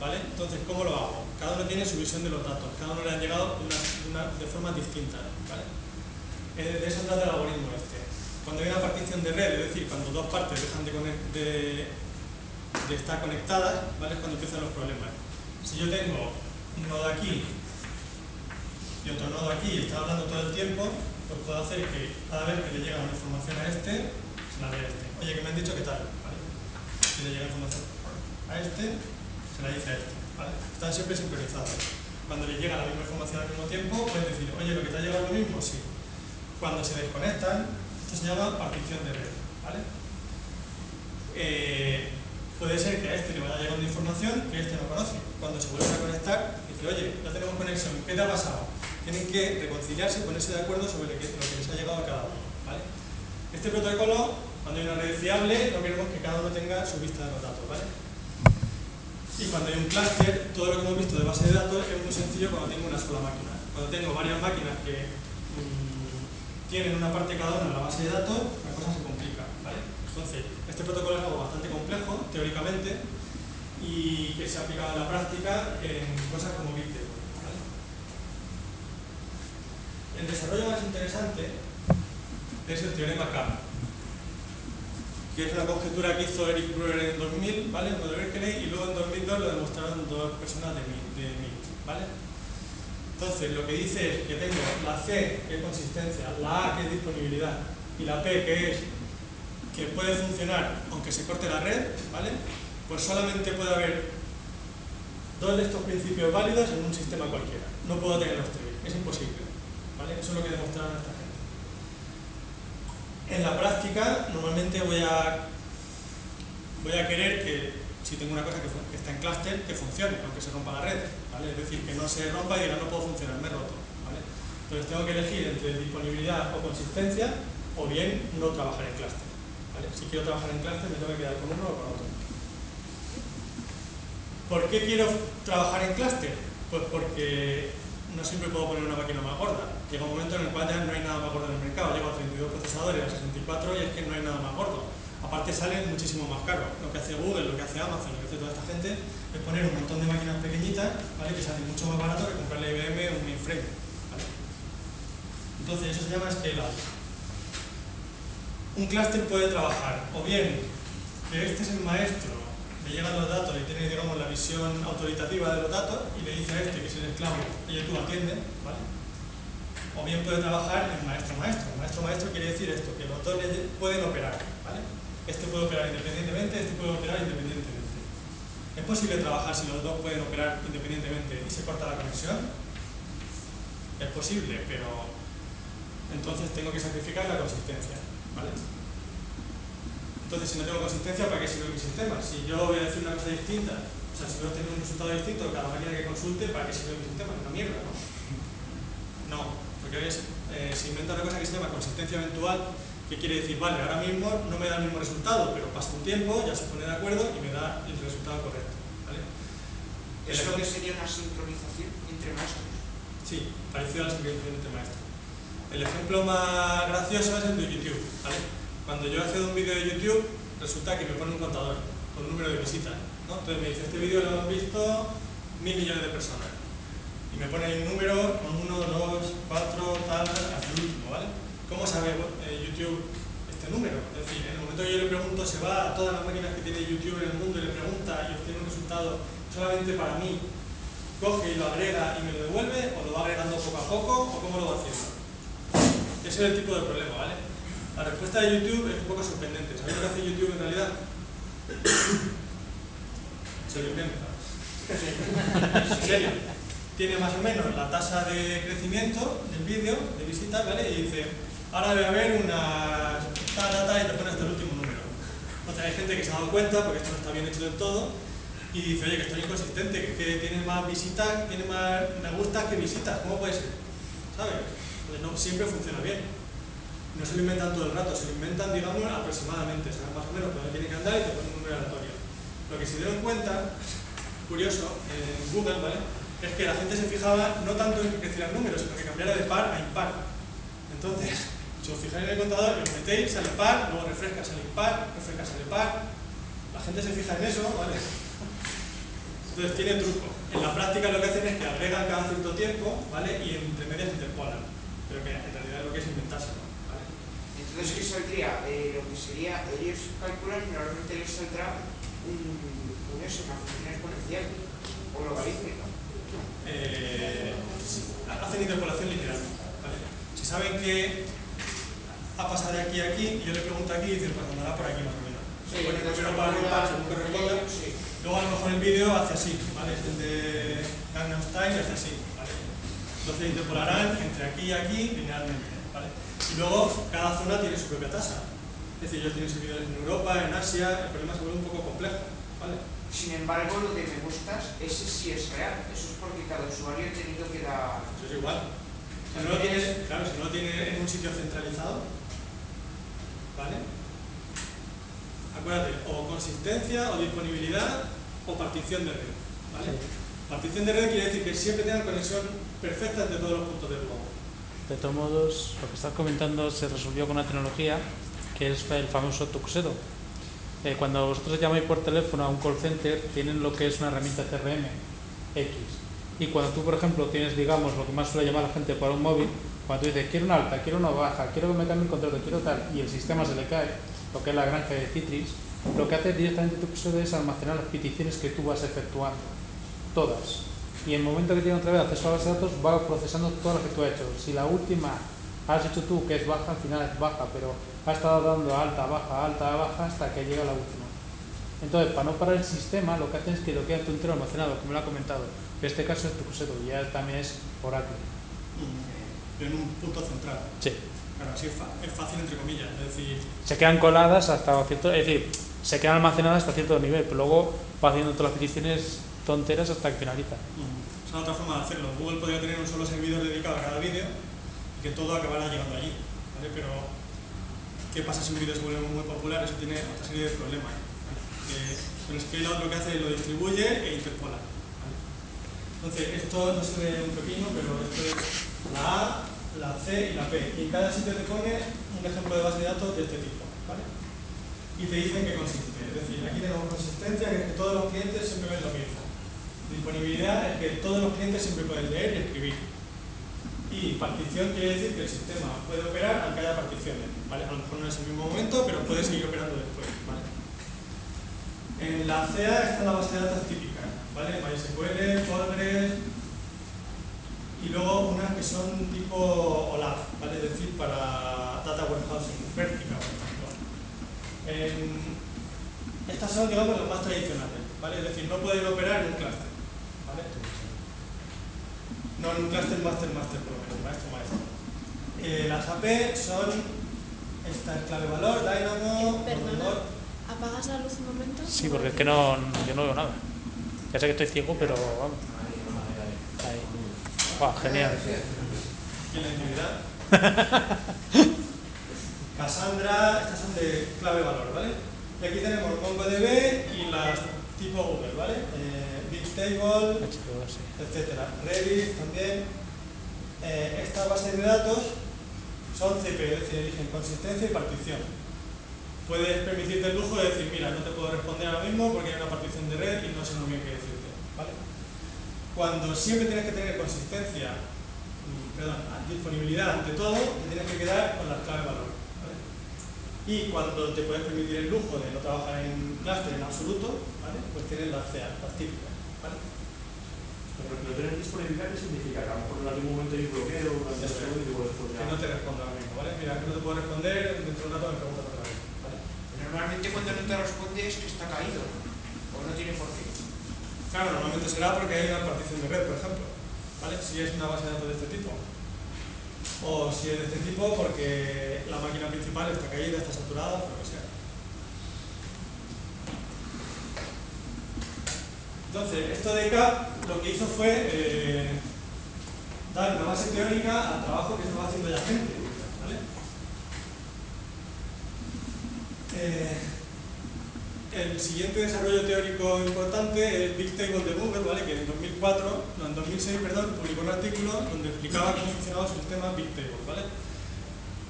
Speaker 1: ¿vale?, entonces, ¿cómo lo hago? Cada uno tiene su visión de los datos, cada uno le han llegado de formas distintas, ¿vale? De eso trata el algoritmo este. Cuando hay una partición de red, es decir, cuando dos partes dejan de estar conectadas, ¿vale?, es cuando empiezan los problemas. Si yo tengo un nodo aquí y otro nodo aquí y está hablando todo el tiempo, pues puedo hacer que cada vez que le llega una información a este, se la dé a este. Oye, que me han dicho que tal, ¿vale? Si le llega información a este, se la dice a este, ¿vale? Están siempre sincronizados. Cuando le llega la misma información al mismo tiempo, pueden decir, oye, ¿lo que te ha llegado es lo mismo? Sí. Cuando se desconectan, esto se llama partición de red, ¿vale? Puede ser que a este le vaya llegando información que este no conoce. Cuando se vuelven a conectar, dice, oye, ya tenemos conexión, ¿qué te ha pasado? Tienen que reconciliarse, ponerse de acuerdo sobre lo que les ha llegado a cada uno, ¿vale? Este protocolo, cuando hay una red fiable, no queremos que cada uno tenga su vista de los datos, ¿vale? Y cuando hay un clúster, todo lo que hemos visto de base de datos es muy sencillo cuando tengo una sola máquina. Cuando tengo varias máquinas que tienen una parte cada una en la base de datos, la cosa se complica, ¿vale? Entonces, este protocolo es algo bastante complejo, teóricamente, y que se ha aplicado en la práctica en cosas como Big Table, ¿vale? El desarrollo más interesante es el teorema CAP, que es una conjetura que hizo Eric Brewer en 2000, ¿vale?, uno de Berkeley, y luego en 2002 lo demostraron dos personas de MIT, ¿vale? Entonces, lo que dice es que tengo la C, que es consistencia, la A, que es disponibilidad, y la P, que es que puede funcionar aunque se corte la red, ¿vale? Pues solamente puede haber dos de estos principios válidos en un sistema cualquiera. No puedo tener los tres, es imposible, ¿vale? Eso es lo que demostraron esta gente. En la práctica, normalmente voy a querer que, si tengo una cosa que está en clúster, que funcione, aunque se rompa la red, ¿vale? Es decir, que no se rompa y diga, no puedo funcionar, me he roto, ¿vale? Entonces tengo que elegir entre disponibilidad o consistencia, o bien no trabajar en clúster, ¿vale? Si quiero trabajar en clúster, me tengo que quedar con uno o con otro. ¿Por qué quiero trabajar en clúster? Pues porque no siempre puedo poner una máquina más gorda. Llega un momento en el cual ya no hay nada más gordo en el mercado. Llego a 32 procesadores, a 64 y es que no hay nada más gordo. Aparte salen muchísimo más caros. Lo que hace Google, lo que hace Amazon, lo que hace toda esta gente es poner un montón de máquinas pequeñitas, ¿vale?, que salen mucho más barato que comprarle a IBM un mainframe, ¿vale? Entonces eso se llama scale out. Un clúster puede trabajar o bien que este es el maestro, le llegan los datos y tiene, digamos, la visión autoritativa de los datos y le dice a este, que es el esclavo, oye, tú atiende, ¿vale? O bien puede trabajar en maestro-maestro. Maestro-maestro quiere decir esto, que los dos pueden operar, ¿vale? Este puede operar independientemente, este puede operar independientemente. ¿Es posible trabajar si los dos pueden operar independientemente y se corta la conexión? Es posible, pero entonces tengo que sacrificar la consistencia, ¿vale? Entonces, si no tengo consistencia, ¿para qué sirve mi sistema? Si yo voy a decir una cosa distinta, o sea, si voy a obtener un resultado distinto cada máquina que consulte, ¿para qué sirve mi sistema? Es una mierda, ¿no? No, porque se inventa una cosa que se llama consistencia eventual, que quiere decir, vale, ahora mismo no me da el mismo resultado, pero pasa un tiempo, ya se pone de acuerdo y me da el resultado correcto, ¿vale?
Speaker 2: ¿Es lo que sería una sincronización entre maestros?
Speaker 1: Sí, parecido a la sincronización entre maestros. El ejemplo más gracioso es el de YouTube, ¿vale? Cuando yo accedo a un vídeo de YouTube, resulta que me pone un contador con un número de visitas, ¿no? Entonces me dice, este vídeo lo han visto 1.000 millones de personas. Y me pone ahí un número con 1, 2, 4, tal, hasta el último, ¿vale? ¿Cómo sabe YouTube este este número. Es decir, en el momento que yo le pregunto, se va a todas las máquinas que tiene YouTube en el mundo y le pregunta y obtiene un resultado solamente para mí, coge y lo agrega y me lo devuelve, o lo va agregando poco a poco, o cómo lo va haciendo. Ese es el tipo de problema, ¿vale? La respuesta de YouTube es un poco sorprendente. ¿Sabéis lo que hace YouTube en realidad? Se lo inventa. En serio. Tiene más o menos la tasa de crecimiento del vídeo, de visitas, ¿vale? Y dice, ahora debe haber una y te pone hasta el último número. Entonces hay gente que se ha dado cuenta, porque esto no está bien hecho del todo, y dice, oye, que estoy inconsistente, que tiene más visitas, tiene más me gustas que visitas, ¿cómo puede ser? ¿Sabes? Pues no siempre funciona bien. No se lo inventan todo el rato, se lo inventan, digamos, aproximadamente, saben más o menos por dónde tiene que andar y te ponen un número aleatorio. Lo que se dieron cuenta, curioso, en Google, ¿vale? Es que la gente se fijaba no tanto en que creciera el número, sino que cambiara de par a impar. Entonces, si os fijáis en el contador, lo metéis, sale par, luego refresca, sale impar, refresca, sale par. La gente se fija en eso, ¿vale? Entonces tiene truco. En la práctica lo que hacen es que agregan cada cierto tiempo, ¿vale? Y entre medias interpolan. Pero que en realidad lo que es inventárselo, ¿vale?
Speaker 2: Entonces, ¿qué saldría? Lo que sería, ellos calculan y normalmente les saldrá una función exponencial o logarítmica.
Speaker 1: Hacen interpolación lineal, ¿vale? Si saben que ha pasado de aquí a aquí, y yo le pregunto aquí y dicen, pues andará por aquí más o menos.
Speaker 2: Sí,
Speaker 1: Bueno, primero para impar, según que responda.
Speaker 2: sí.
Speaker 1: Luego a lo mejor el vídeo hace así, ¿vale? Es el de Gangnam Style, hace así, ¿vale? Entonces interpolarán entre aquí y aquí linealmente, ¿vale? Y luego cada zona tiene su propia tasa. Es decir, ellos tienen servidores en Europa, en Asia, el problema se vuelve un poco complejo, ¿vale?
Speaker 2: Sin embargo, lo de me gustas, ese sí es real. Eso es porque cada usuario ha tenido que dar...
Speaker 1: Eso es igual. Si no lo tienes, claro, si no lo tienes en un sitio centralizado, ¿vale? Acuérdate, o consistencia, o disponibilidad, o partición de red, ¿vale?
Speaker 3: Sí.
Speaker 1: Partición de red quiere decir que siempre tengan conexión perfecta entre todos los puntos del globo.
Speaker 3: De todos modos, lo que estás comentando se resolvió con una tecnología que es el famoso Tuxedo. Cuando vosotros llamáis por teléfono a un call center, tienen lo que es una herramienta CRM X. Y cuando tú, por ejemplo, tienes, digamos, lo que más suele llamar la gente para un móvil, cuando tú dices, quiero una alta, quiero una baja, quiero que me cambie el contrato, quiero tal, y el sistema se le cae, lo que es la granja de Citrix, lo que hace directamente Tuxedo es almacenar las peticiones que tú vas efectuando, todas. Y en el momento que tiene otra vez acceso a la base de datos, va procesando todas las que tú has hecho. Si la última has hecho tú, que es baja, al final es baja, pero ha estado dando alta, baja, hasta que llega la última. Entonces, para no parar el sistema, lo que hacen es que lo queda tú entero almacenado, como lo ha comentado. En este caso es Tuxedo, y ya también es Oracle.
Speaker 1: En un punto central.
Speaker 3: Sí.
Speaker 1: Claro, así es fácil, entre comillas. Es decir,
Speaker 3: Se quedan coladas hasta cierto, es decir, se quedan almacenadas hasta cierto nivel, pero luego va haciendo todas las peticiones tonteras hasta que finaliza.
Speaker 1: es otra forma de hacerlo. Google podría tener un solo servidor dedicado a cada vídeo y que todo acabara llegando allí, ¿vale? Pero, ¿qué pasa si un vídeo se vuelve muy popular? Eso tiene otra serie de problemas. Pero Scale lo que hace es lo distribuye e interpola, ¿vale? Entonces, esto no se ve un pepino, pero esto es la A, la C y la P. Y en cada sitio te pone un ejemplo de base de datos de este tipo, ¿vale? Y te dicen qué consiste. Es decir, aquí tenemos consistencia, que es que todos los clientes siempre ven lo mismo. Disponibilidad es que todos los clientes siempre pueden leer y escribir. Y partición quiere decir que el sistema puede operar aunque haya particiones, ¿vale? A lo mejor no es el mismo momento, pero puede seguir operando después, ¿vale? En la CA está la base de datos típica, ¿vale? MySQL, Postgres y luego unas que son tipo OLAP, ¿vale? Es decir, para Data Warehousing, Vertica, por ejemplo. Estas son, digamos, las más tradicionales, ¿vale? Es decir, no pueden operar en un clúster, ¿vale? No en un clúster master, por lo menos, maestro. Las AP son, esta es clave valor, Dynamo,
Speaker 5: Perdona, ¿apagas la luz un momento?
Speaker 3: Sí, porque es que no, yo no veo nada. Ya sé que estoy ciego, pero vamos. Ahí. Wow, genial.
Speaker 1: Y la intimidad. Cassandra, estas son de clave valor, ¿vale? Y aquí tenemos MongoDB y las tipo Google, ¿vale? Bigtable, etcétera. Redis también. Estas bases de datos son CPU, es decir, eligen consistencia y partición. Puedes permitirte el lujo de decir, mira, no te puedo responder ahora mismo porque hay una partición de red y no sé muy bien qué decirte, ¿vale? Cuando siempre tienes que tener consistencia, disponibilidad ante todo, te tienes que quedar con las claves valor, ¿vale? Y cuando te puedes permitir el lujo de no trabajar en cluster en absoluto, ¿vale? Pues tienes las CEA, las típicas, ¿vale?
Speaker 4: Pero no tener disponibilidad, ¿qué significa? Que a lo mejor en algún momento hay un bloqueo, una situación y luego después
Speaker 1: Que
Speaker 4: ya...
Speaker 1: no te respondo ahora mismo, ¿vale? Mira, no te puedo responder, dentro de un rato me preguntas otra vez, ¿vale?
Speaker 2: Normalmente cuando no te responde es que está caído, ¿no? O no tiene por qué.
Speaker 1: Claro, normalmente será porque hay una partición de red, por ejemplo, ¿vale? Si es una base de datos de este tipo. O si es de este tipo porque la máquina principal está caída, está saturada, por lo que sea. Entonces, esto de CAP lo que hizo fue dar una base teórica al trabajo que estaba haciendo ya gente, ¿vale? El siguiente desarrollo teórico importante es Bigtable de Google, ¿vale? Que en 2006, publicó un artículo donde explicaba cómo funcionaba su sistema Bigtable, ¿vale?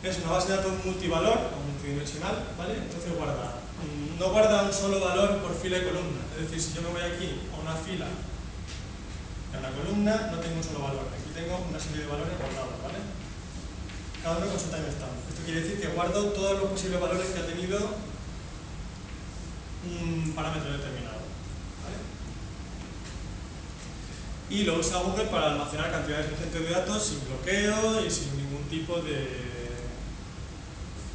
Speaker 1: Es una base de datos multivalor o multidimensional, ¿vale? Entonces no guarda un solo valor por fila y columna. Es decir, si yo me voy aquí a una fila y a una columna, no tengo un solo valor. Aquí tengo una serie de valores guardados, ¿vale? Cada uno con su timestamp. Esto quiere decir que guardo todos los posibles valores que ha tenido un parámetro determinado, ¿vale? Y lo usa Google para almacenar cantidades ingentes de datos sin bloqueo y sin ningún tipo de,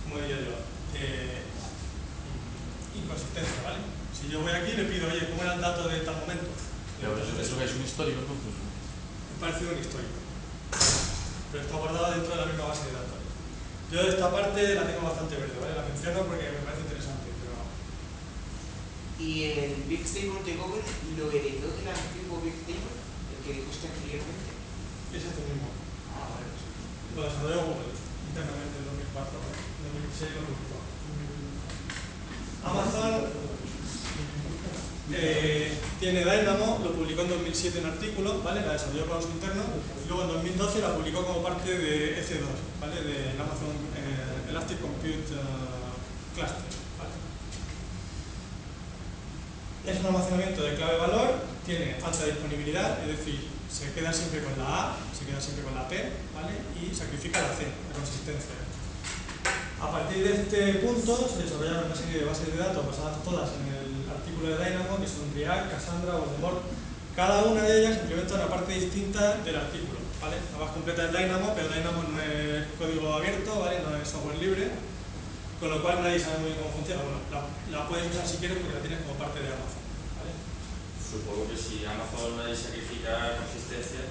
Speaker 1: ¿cómo diría yo? Inconsistencia, ¿vale? Si yo voy aquí y le pido, oye, ¿cómo era el dato de tal momento?
Speaker 6: Pero eso que es un histórico, entonces.
Speaker 1: Me parece un histórico, pero está guardado dentro de la misma base de datos. Yo esta parte la tengo bastante verde, ¿vale? La menciono porque me parece interesante, pero...
Speaker 2: Y el Bigtable de Google lo heredó del antiguo Bigtable, el que dijiste anteriormente.
Speaker 1: Es este mismo.
Speaker 2: Ah, vale.
Speaker 1: Lo desarrolló Google internamente en 2004, ¿vale? En 2006 lo publicó. Amazon tiene Dynamo, lo publicó en 2007 en artículo, ¿vale? La desarrolló para uso interno, y luego en 2012 la publicó como parte de EC2, ¿vale? De Amazon Elastic Compute Cluster, ¿vale? Es un almacenamiento de clave valor, tiene alta disponibilidad, es decir, se queda siempre con la A, se queda siempre con la P, ¿vale? Y sacrifica la C, la consistencia. A partir de este punto se desarrollaron una serie de bases de datos basadas todas en el artículo de Dynamo, que son React, Cassandra, Voldemort. Cada una de ellas implementa una parte distinta del artículo, ¿vale? La más completa es Dynamo, pero Dynamo no es código abierto, ¿vale? No es software libre, con lo cual nadie sabe muy bien cómo funciona. Bueno, la puedes usar si quieres porque la tienes como parte de Amazon, ¿vale?
Speaker 6: Supongo que si Amazon ahí sacrifica consistencia,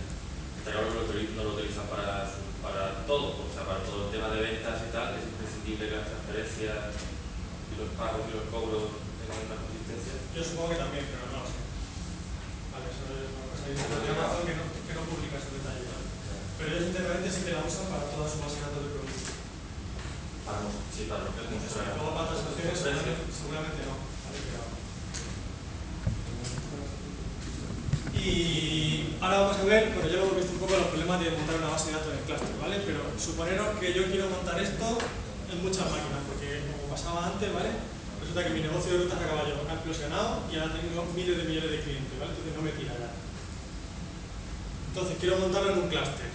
Speaker 6: está claro que no lo utilizan para todo, o sea, para todo el tema de ventas y tal, es imprescindible que las transferencias y los pagos y los cobros tengan una consistencia.
Speaker 1: Yo supongo que también, pero no lo sé. Vale, eso es una cosa de Amazon que no publica ese detalle, ¿vale? Pero ellos internamente sí que la usan para toda su base de datos de producto.
Speaker 6: Sí, para lo que es mostrar.
Speaker 1: Luego para otras soluciones seguramente no, ¿vale? Pero... Y ahora vamos a ver, bueno, ya hemos visto un poco los problemas de montar una base de datos en el cluster, ¿vale? Pero suponeros que yo quiero montar esto en muchas máquinas, porque como pasaba antes, ¿vale? Resulta que mi negocio de rutas a caballo ha explosionado y ahora tengo miles de millones de clientes, ¿vale? Entonces no me tira ya. Entonces quiero montarlo en un clúster.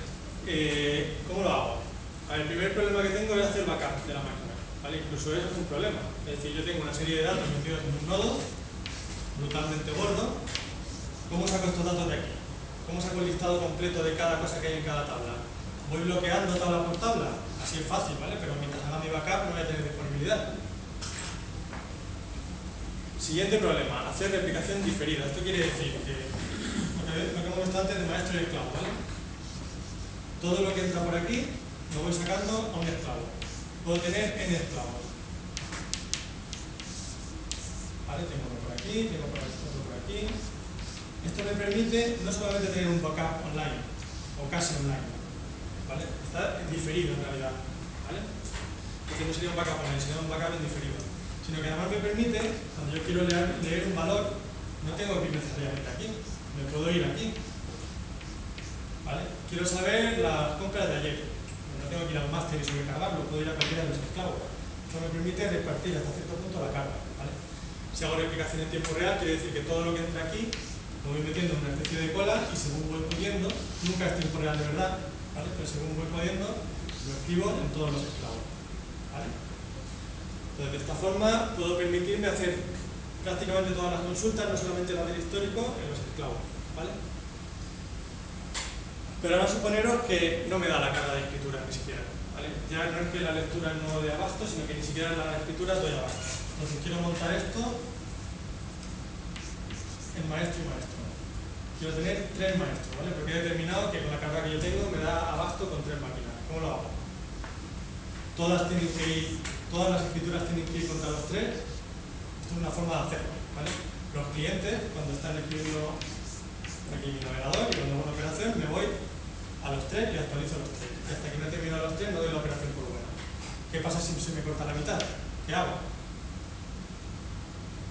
Speaker 1: ¿Cómo lo hago? El primer problema que tengo es hacer backup de la máquina, ¿vale? Incluso eso es un problema. Es decir, yo tengo una serie de datos metidos en un nodo, brutalmente gordo. ¿Cómo saco estos datos de aquí? ¿Cómo saco el listado completo de cada cosa que hay en cada tabla? ¿Voy bloqueando tabla por tabla? Así es fácil, ¿vale? Pero mientras haga mi backup no voy a tener disponibilidad. Siguiente problema, hacer replicación diferida. Esto quiere decir que lo que hemos visto antes de maestro y esclavo, ¿vale? Todo lo que entra por aquí lo voy sacando a un esclavo. Puedo tener n esclavos. ¿Vale? Tengo uno por aquí, tengo otro por aquí. Esto me permite no solamente tener un backup online, o casi online, ¿vale? Está diferido en realidad, ¿vale? Porque no sería un backup online, sería un backup en diferido. Sino que además me permite, cuando yo quiero leer un valor, no tengo que ir necesariamente aquí, me puedo ir aquí, ¿vale? Quiero saber las compras de ayer, no tengo que ir al máster y sobrecargarlo, puedo ir a cualquiera de los esclavos. Esto me permite repartir hasta cierto punto la carga, ¿vale? Si hago replicación en tiempo real, quiere decir que todo lo que entra aquí lo voy metiendo en una especie de cola y según voy pudiendo, nunca es tiempo real de verdad, ¿vale? Pero según voy pudiendo, lo escribo en todos los esclavos, ¿vale? Entonces, de esta forma puedo permitirme hacer prácticamente todas las consultas, no solamente las del histórico, en los esclavos, ¿vale? Pero ahora suponeros que no me da la carga de escritura ni siquiera, ¿vale? Ya no es que la lectura no dé abasto, sino que ni siquiera la escritura doy abasto. Entonces quiero montar esto en maestro y maestro. Quiero tener 3 maestros, ¿vale? Porque he determinado que con la carga que yo tengo me da abasto con 3 máquinas. ¿Cómo lo hago? Todas las escrituras tienen que ir contra los 3. Esto es una forma de hacerlo, ¿vale? Los clientes, cuando están escribiendo aquí mi navegador y cuando hago una operación, me voy a los 3 y actualizo los 3. Y hasta que no he terminado los 3 no doy la operación por buena. ¿Qué pasa si se me corta la mitad? ¿Qué hago?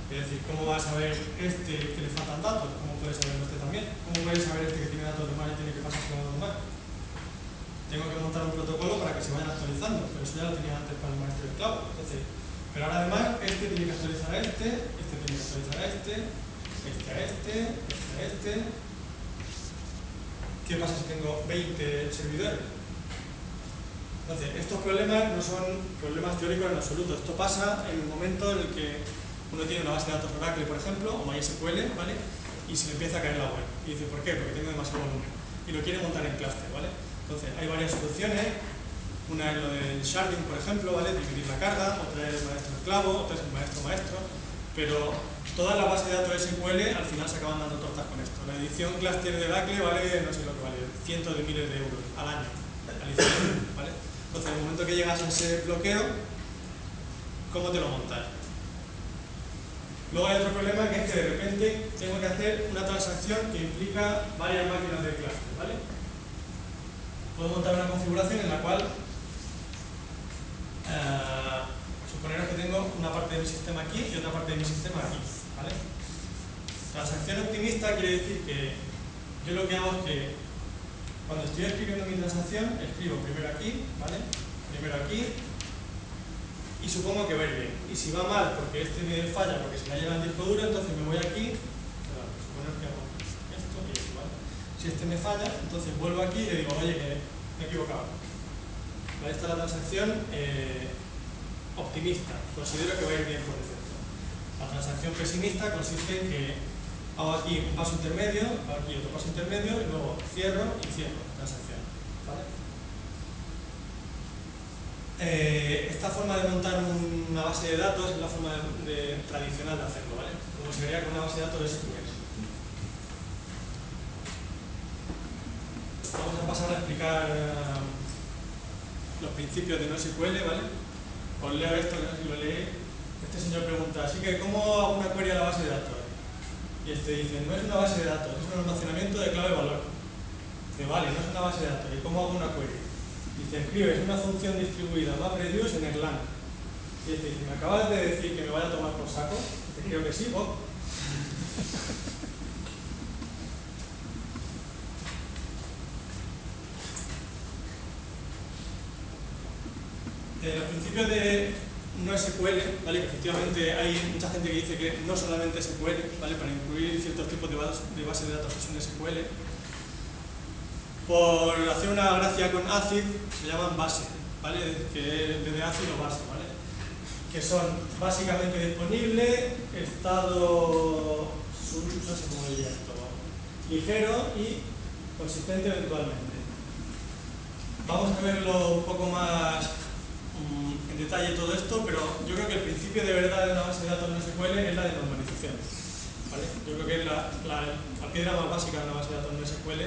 Speaker 1: Es decir, ¿cómo va a saber este que le faltan datos? ¿Cómo puede saberlo este también? ¿Cómo puede saber este que tiene datos de más y tiene que pasar con los demás? Tengo que montar un protocolo para que se vayan actualizando, pero eso ya lo tenía antes para el maestro de esclavo. Entonces, pero ahora además, este tiene que actualizar a este tiene que actualizar a este a este. ¿Qué pasa si tengo 20 servidores? Entonces, estos problemas no son problemas teóricos en absoluto. Esto pasa en el momento en el que uno tiene una base de datos Oracle, por ejemplo, o MySQL, ¿vale? Y se le empieza a caer la web. Y dice, ¿por qué? Porque tengo demasiado volumen. Y lo quiere montar en clúster, ¿vale? Entonces, hay varias soluciones. Una es lo del sharding, por ejemplo, ¿vale? Dividir la carga. Otra es el maestro esclavo, otra es el maestro. Pero todas las bases de datos SQL al final se acaban dando tortas con esto. La edición clúster de Oracle vale, no sé lo que vale, cientos de miles de euros al año. ¿Vale? Entonces, en el momento que llegas a ese bloqueo, ¿cómo te lo montas? Luego hay otro problema, que es que de repente tengo que hacer una transacción que implica varias máquinas de clúster, ¿vale? Puedo montar una configuración en la cual suponeros que tengo una parte de mi sistema aquí y otra parte de mi sistema aquí, ¿vale? Transacción optimista quiere decir que yo lo que hago es que cuando estoy escribiendo mi transacción, escribo primero aquí, ¿vale? Primero aquí, y supongo que va a ir bien. Y si va mal porque este me falla, porque se me ha llenado el disco duro, entonces me voy aquí, suponer que hago esto y esto, ¿vale? Si este me falla, entonces vuelvo aquí y le digo, oye, que me he equivocado. ¿Vale? Esta es la transacción optimista, considero que va a ir bien por defecto. La transacción pesimista consiste en que hago aquí un paso intermedio, aquí otro paso intermedio, y luego cierro y cierro transacción, ¿vale? Esta forma de montar una base de datos es la forma tradicional de hacerlo, ¿vale? Como se vería con una base de datos de SQL. Vamos a pasar a explicar los principios de NoSQL, ¿vale? Os leo esto, que no sé si lo leí. Este señor pregunta, así que ¿cómo hago una query a la base de datos? Y este dice, no es una base de datos, es un almacenamiento de clave-valor. Dice, vale, no es una base de datos, ¿y cómo hago una query? Dice, escribes una función distribuida MapReduce en Erlang. Y este dice, ¿me acabas de decir que me vaya a tomar por saco? Dice, creo que sí, Bob. Los principios de NoSQL, ¿vale? Que efectivamente hay mucha gente que dice que no solamente SQL, ¿vale? Para incluir ciertos tipos de base de datos que son SQL. Por hacer una gracia con ACID, se llaman base, ¿vale? Que es desde ACID o base, ¿vale? Que son básicamente disponible, estado, no sé cómo diría esto, ligero y consistente eventualmente. Vamos a verlo un poco más en detalle todo esto, pero yo creo que el principio de verdad de una base de datos no SQL es la de normalización, ¿vale? Yo creo que la piedra más básica de una base de datos no SQL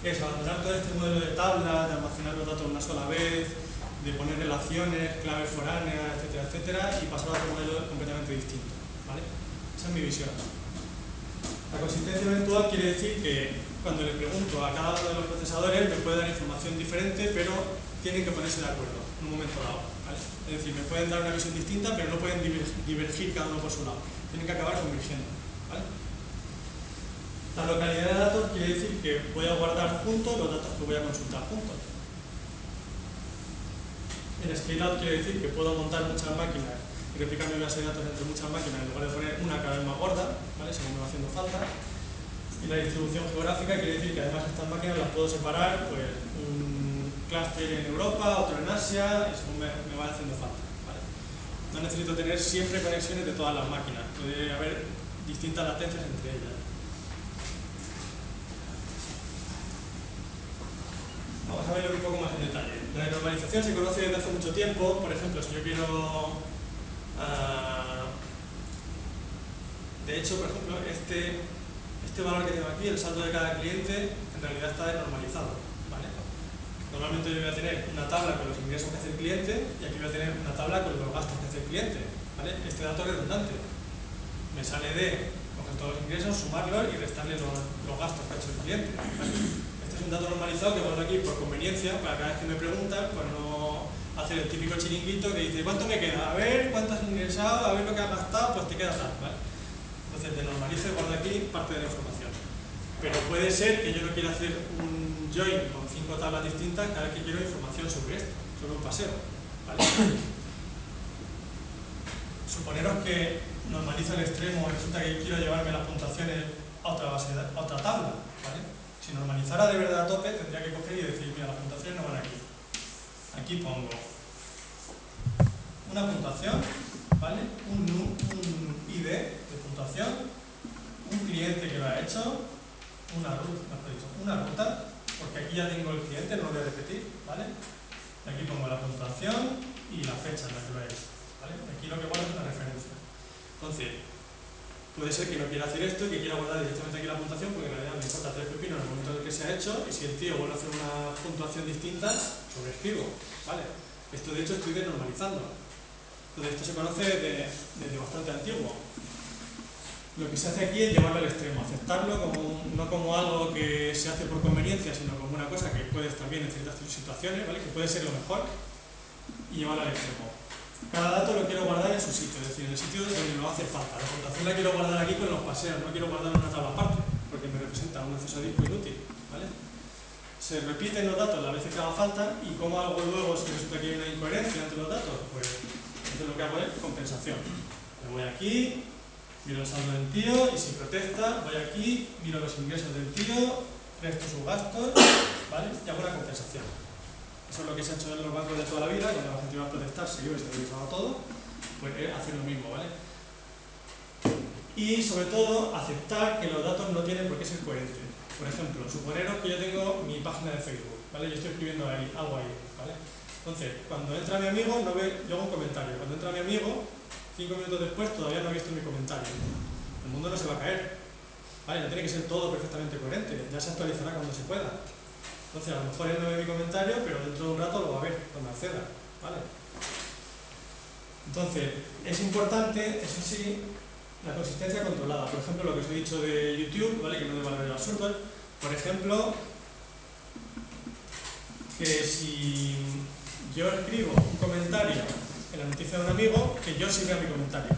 Speaker 1: es abandonar todo este modelo de tablas, de almacenar los datos una sola vez, de poner relaciones, claves foráneas, etcétera, etcétera, y pasar a otro modelo completamente distinto, ¿vale? Esa es mi visión. La consistencia eventual quiere decir que cuando le pregunto a cada uno de los procesadores me puede dar información diferente, pero tienen que ponerse de acuerdo en un momento dado, ¿vale? Es decir, me pueden dar una visión distinta, pero no pueden divergir cada uno por su lado. Tienen que acabar convergiendo, ¿vale? La localidad de datos quiere decir que voy a guardar juntos los datos que voy a consultar juntos. El scale-out quiere decir que puedo montar muchas máquinas y replicar mi base de datos entre muchas máquinas en lugar de poner una cada vez más gorda, ¿vale? Según me va haciendo falta. Y la distribución geográfica quiere decir que además estas máquinas las puedo separar, pues un clúster en Europa, otro en Asia, y según me va haciendo falta, ¿vale? No necesito tener siempre conexiones de todas las máquinas, puede haber distintas latencias entre ellas. Vamos a verlo un poco más en detalle. La normalización se conoce desde hace mucho tiempo. Por ejemplo, si yo quiero... de hecho, por ejemplo, este valor que tengo aquí, el saldo de cada cliente, en realidad está desnormalizado, ¿vale? Normalmente yo voy a tener una tabla con los ingresos que hace el cliente y aquí voy a tener una tabla con los gastos que hace el cliente, ¿vale? Este dato es redundante. Me sale de coger todos los ingresos, sumarlos y restarle los gastos que ha hecho el cliente, ¿vale? Este es un dato normalizado que guardo aquí por conveniencia, para cada vez que me preguntan, pues no hacer el típico chiringuito que dice ¿cuánto me queda? A ver cuánto has ingresado, a ver lo que has gastado, pues te queda tal, ¿vale? Entonces te normalizo y guardo aquí parte de la información. Pero puede ser que yo no quiera hacer un join con 5 tablas distintas cada vez que quiero información sobre esto, sobre un paseo, ¿vale? Suponeros que normalizo el extremo y resulta que quiero llevarme las puntuaciones a otra base, a otra tabla, ¿vale? Si normalizara de verdad a tope, tendría que coger y decir, mira, las puntuaciones no van aquí. Aquí pongo una puntuación, ¿vale? Un ID de puntuación, un cliente que lo ha hecho, una ruta, porque aquí ya tengo el cliente, no lo voy a repetir, ¿vale? Y aquí pongo la puntuación y la fecha en la que lo he hecho, ¿vale? Aquí lo que guardo es una referencia. Entonces, puede ser que no quiera hacer esto y que quiera guardar directamente aquí la puntuación porque en realidad me importa 3 pepinos en el momento en el que se ha hecho y si el tío vuelve a hacer una puntuación distinta, sobreescribo, ¿vale? Esto de hecho estoy desnormalizando. Entonces esto se conoce desde bastante antiguo. Lo que se hace aquí es llevarlo al extremo, aceptarlo no como algo que se hace por conveniencia, sino como una cosa que puede estar bien en ciertas situaciones, ¿vale? Que puede ser lo mejor, y llevarlo al extremo. Cada dato lo quiero guardar en su sitio, es decir, en el sitio donde me hace falta. La puntuación la quiero guardar aquí con los paseos, no quiero guardar en una tabla aparte, porque me representa un acceso a disco inútil, ¿vale? Se repiten los datos las veces que haga falta, y ¿cómo hago luego si resulta que hay una incoherencia entre los datos? Pues entonces lo que hago es compensación. Me voy aquí, miro el saldo del tío, y si protesta, voy aquí, miro los ingresos del tío, resto sus gastos, ¿vale? Y hago una compensación. Eso es lo que se ha hecho en los bancos de toda la vida, cuando la gente iba a protestar, se iba y se revisaba todo, pues hacer lo mismo, ¿vale? Y sobre todo, aceptar que los datos no tienen por qué ser coherentes. Por ejemplo, suponeros que yo tengo mi página de Facebook, ¿vale? Yo estoy escribiendo ahí, algo ahí, ¿vale? Entonces, cuando entra mi amigo, yo hago un comentario. Cuando entra mi amigo, 5 minutos después, todavía no ha visto mi comentario. El mundo no se va a caer, ¿vale? No tiene que ser todo perfectamente coherente, ya se actualizará cuando se pueda. Entonces, a lo mejor él no ve mi comentario, pero dentro de un rato lo va a ver cuando acceda, ¿vale? Entonces, es importante, eso sí, la consistencia controlada. Por ejemplo, lo que os he dicho de YouTube, ¿vale? Que no de valores absurdos. Por ejemplo, que si yo escribo un comentario en la noticia de un amigo, que yo sí vea mi comentario,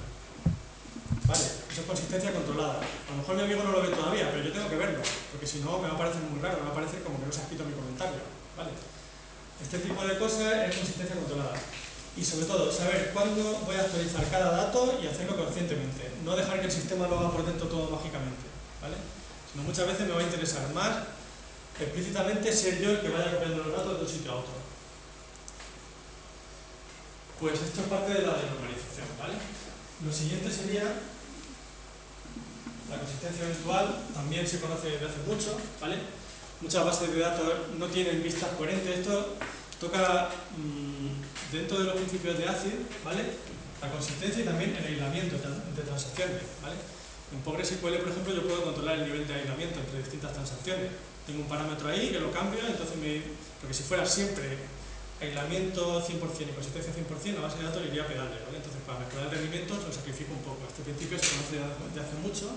Speaker 1: ¿vale? Eso es consistencia controlada. A lo mejor mi amigo no lo ve todavía, pero yo tengo que verlo, porque si no me va a parecer muy raro, me va a parecer como que no se ha escrito mi comentario, ¿vale? Este tipo de cosas es consistencia controlada. Y sobre todo, saber cuándo voy a actualizar cada dato y hacerlo conscientemente. No dejar que el sistema lo haga por dentro todo mágicamente, ¿vale? Sino muchas veces me va a interesar más explícitamente ser yo el que vaya copiando los datos de un sitio a otro. Pues esto es parte de la desnormalización, ¿vale? Lo siguiente sería la consistencia eventual, también se conoce desde hace mucho, ¿vale? Muchas bases de datos no tienen vistas coherentes. Esto toca dentro de los principios de ACID, ¿vale? La consistencia y también el aislamiento entre transacciones, ¿vale? En PostgreSQL, por ejemplo, yo puedo controlar el nivel de aislamiento entre distintas transacciones. Tengo un parámetro ahí que lo cambio, entonces porque si fuera siempre aislamiento 100% y consistencia 100%, la base de datos le iría a pedales, ¿vale? Entonces, para mejorar el rendimiento, lo sacrifico un poco. Este principio se conoce desde hace mucho.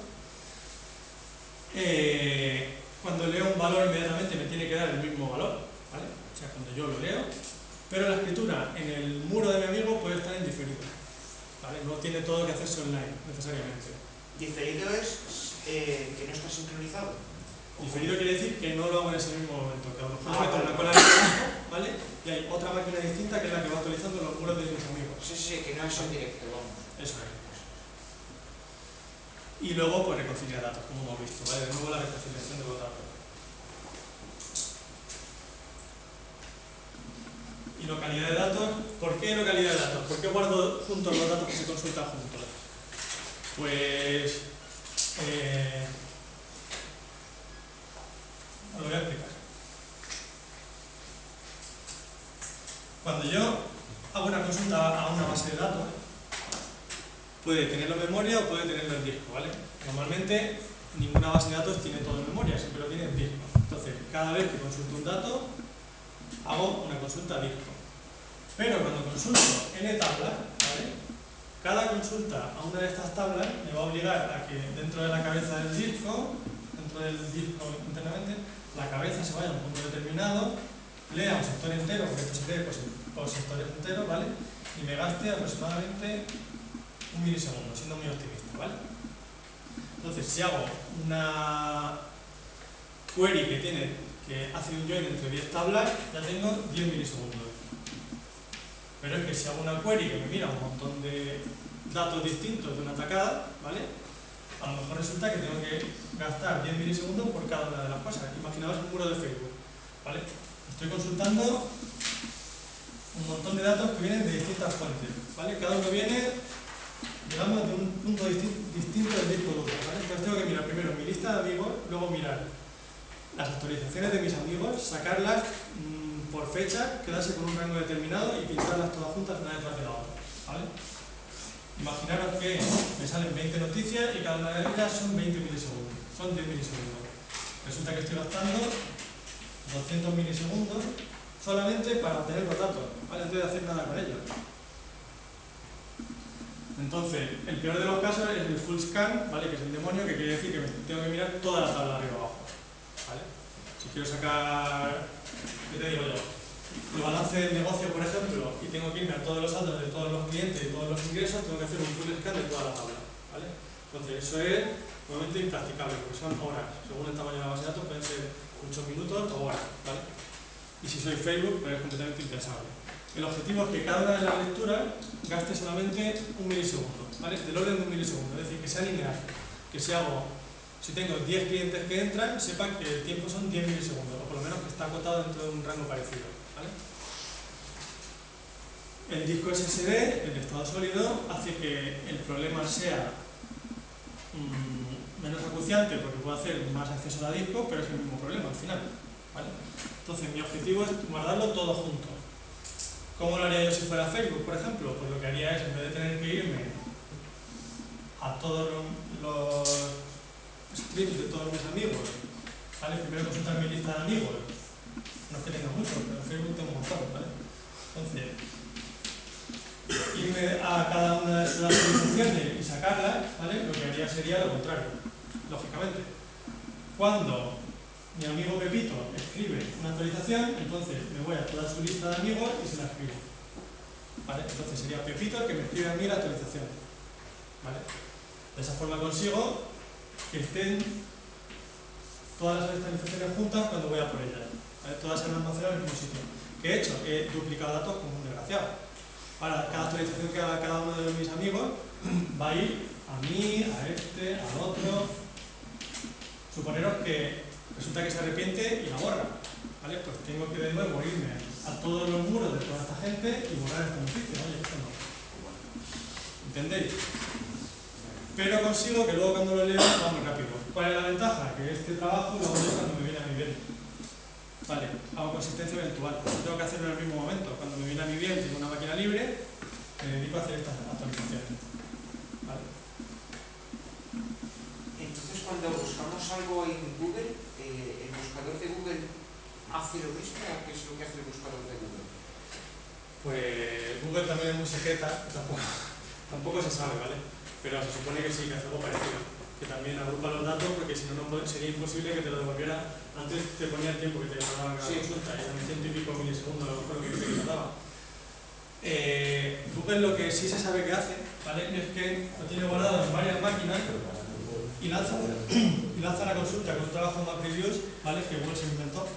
Speaker 1: Cuando leo un valor, inmediatamente me tiene que dar el mismo valor, ¿vale? O sea, cuando yo lo leo, pero la escritura en el muro de mi amigo puede estar en diferido, ¿vale? No tiene todo que hacerse online, necesariamente.
Speaker 2: Diferido es que no está sincronizado.
Speaker 1: Diferido quiere decir que no lo hago en ese mismo momento, que a lo mejor lo meto en la cola de trabajo, ¿vale? Y hay otra máquina distinta que es la que va actualizando los muros de mis amigos.
Speaker 2: Sí, que no es en directo, vamos.
Speaker 1: Eso es. Y luego, pues, reconciliar datos, como hemos visto, ¿vale? De nuevo la reconciliación de los datos. Y localidad de datos, ¿por qué localidad de datos? ¿Por qué guardo juntos los datos que se consultan juntos? Pues os lo voy a explicar. Cuando yo hago una consulta a una base de datos, puede tenerlo en memoria o puede tenerlo en disco, ¿vale? Normalmente ninguna base de datos tiene todo en memoria, siempre lo tiene en disco. Entonces, cada vez que consulto un dato, hago una consulta a disco. Pero cuando consulto n tablas, ¿vale? Cada consulta a una de estas tablas me va a obligar a que dentro de la cabeza del disco, dentro del disco internamente, la cabeza se vaya a un punto determinado, lea un sector entero, porque esto se lee por sectores enteros, ¿vale? Y me gaste aproximadamente 1 milisegundo, siendo muy optimista, ¿vale? Entonces, si hago una query que hace un join entre 10 tablas, ya tengo 10 milisegundos. Pero es que si hago una query que me mira un montón de datos distintos de una tacada, ¿vale? A lo mejor resulta que tengo que gastar 10 milisegundos por cada una de las cosas. Imaginaos un muro de Facebook, ¿vale? Estoy consultando un montón de datos que vienen de distintas fuentes, ¿vale? Cada uno viene, digamos, de un punto distinto del disco duro, ¿vale? Entonces tengo que mirar primero mi lista de amigos, luego mirar las actualizaciones de mis amigos, sacarlas por fecha, quedarse con un rango determinado y pintarlas todas juntas una detrás de la otra, ¿vale? Imaginaros que me salen 20 noticias y cada una de ellas son 20 milisegundos, son 10 milisegundos. Resulta que estoy gastando 200 milisegundos solamente para obtener los datos, ¿vale? Antes de hacer nada con ellos. Entonces, el peor de los casos es el full scan, ¿vale? Que es el demonio, que quiere decir que tengo que mirar toda la tabla de arriba abajo, ¿vale? Si quiero sacar, ¿qué te digo yo? El balance del negocio, por ejemplo, y tengo que irme a todos los saldos de todos los clientes y todos los ingresos, tengo que hacer un full scan de toda la tabla, ¿vale? Entonces, eso es normalmente impracticable, porque son horas. Según el tamaño de la base de datos, pueden ser muchos minutos o horas, ¿vale? Y si soy Facebook, pues es completamente impensable. El objetivo es que cada una de las lecturas gaste solamente 1 milisegundo, ¿vale? Del orden de 1 milisegundo, es decir, que sea lineal. Que si tengo 10 clientes que entran, sepa que el tiempo son 10 milisegundos, o por lo menos que está acotado dentro de un rango parecido, ¿vale? El disco SSD, el de estado sólido, hace que el problema sea menos acuciante porque puedo hacer más acceso a disco, pero es el mismo problema al final, ¿vale? Entonces mi objetivo es guardarlo todo junto. ¿Cómo lo haría yo si fuera Facebook, por ejemplo? Pues lo que haría es, en vez de tener que irme a todos los streams de todos mis amigos, ¿vale? Primero consultar mi lista de amigos, no es que tenga muchos, pero en Facebook tengo un montón, ¿vale? Entonces, irme a cada una de esas actualizaciones y sacarlas, ¿vale? Lo que haría sería lo contrario, lógicamente. Cuando mi amigo Pepito escribe una actualización, entonces me voy a toda su lista de amigos y se la escribo, ¿vale? Entonces sería Pepito el que me escribe a mí la actualización, ¿vale? De esa forma consigo que estén todas las actualizaciones juntas cuando voy a por ellas, ¿vale? Todas se han almacenado en el mismo sitio. ¿Qué he hecho? He duplicado datos como un desgraciado. Ahora, cada actualización que haga cada uno de mis amigos va a ir a mí, a este, al otro. Suponeros que resulta que se arrepiente y la borra, ¿vale? Pues tengo que de nuevo irme a todos los muros de toda esta gente y borrar esta noticia. Oye, esto no. ¿Entendéis? Pero consigo que luego cuando lo leo va muy rápido. ¿Cuál es la ventaja? Que este trabajo lo hago yo cuando me viene a mi bien. Vale, hago consistencia eventual. No tengo que hacerlo en el mismo momento. Cuando me viene a mi bien, tengo una máquina libre, me dedico a hacer estas actualizaciones. ¿Vale?
Speaker 2: Entonces, cuando buscamos algo en Google, el buscador de Google hace lo mismo, ¿o qué es lo que hace el buscador de Google?
Speaker 1: Pues Google también es muy secreta, tampoco se sabe, ¿vale? Pero se supone que sí, que hace algo parecido. Que también agrupa los datos, porque si no, sería imposible que te lo devolviera. Antes te ponía el tiempo que te tardaba cada consulta, y eran 100 y pico milisegundos, a lo mejor lo que te tardaba. Google lo que sí se sabe que hace, ¿vale? Es que lo tiene guardado en varias máquinas y lanza la consulta con un trabajo más previews, ¿vale? Que Google se inventó,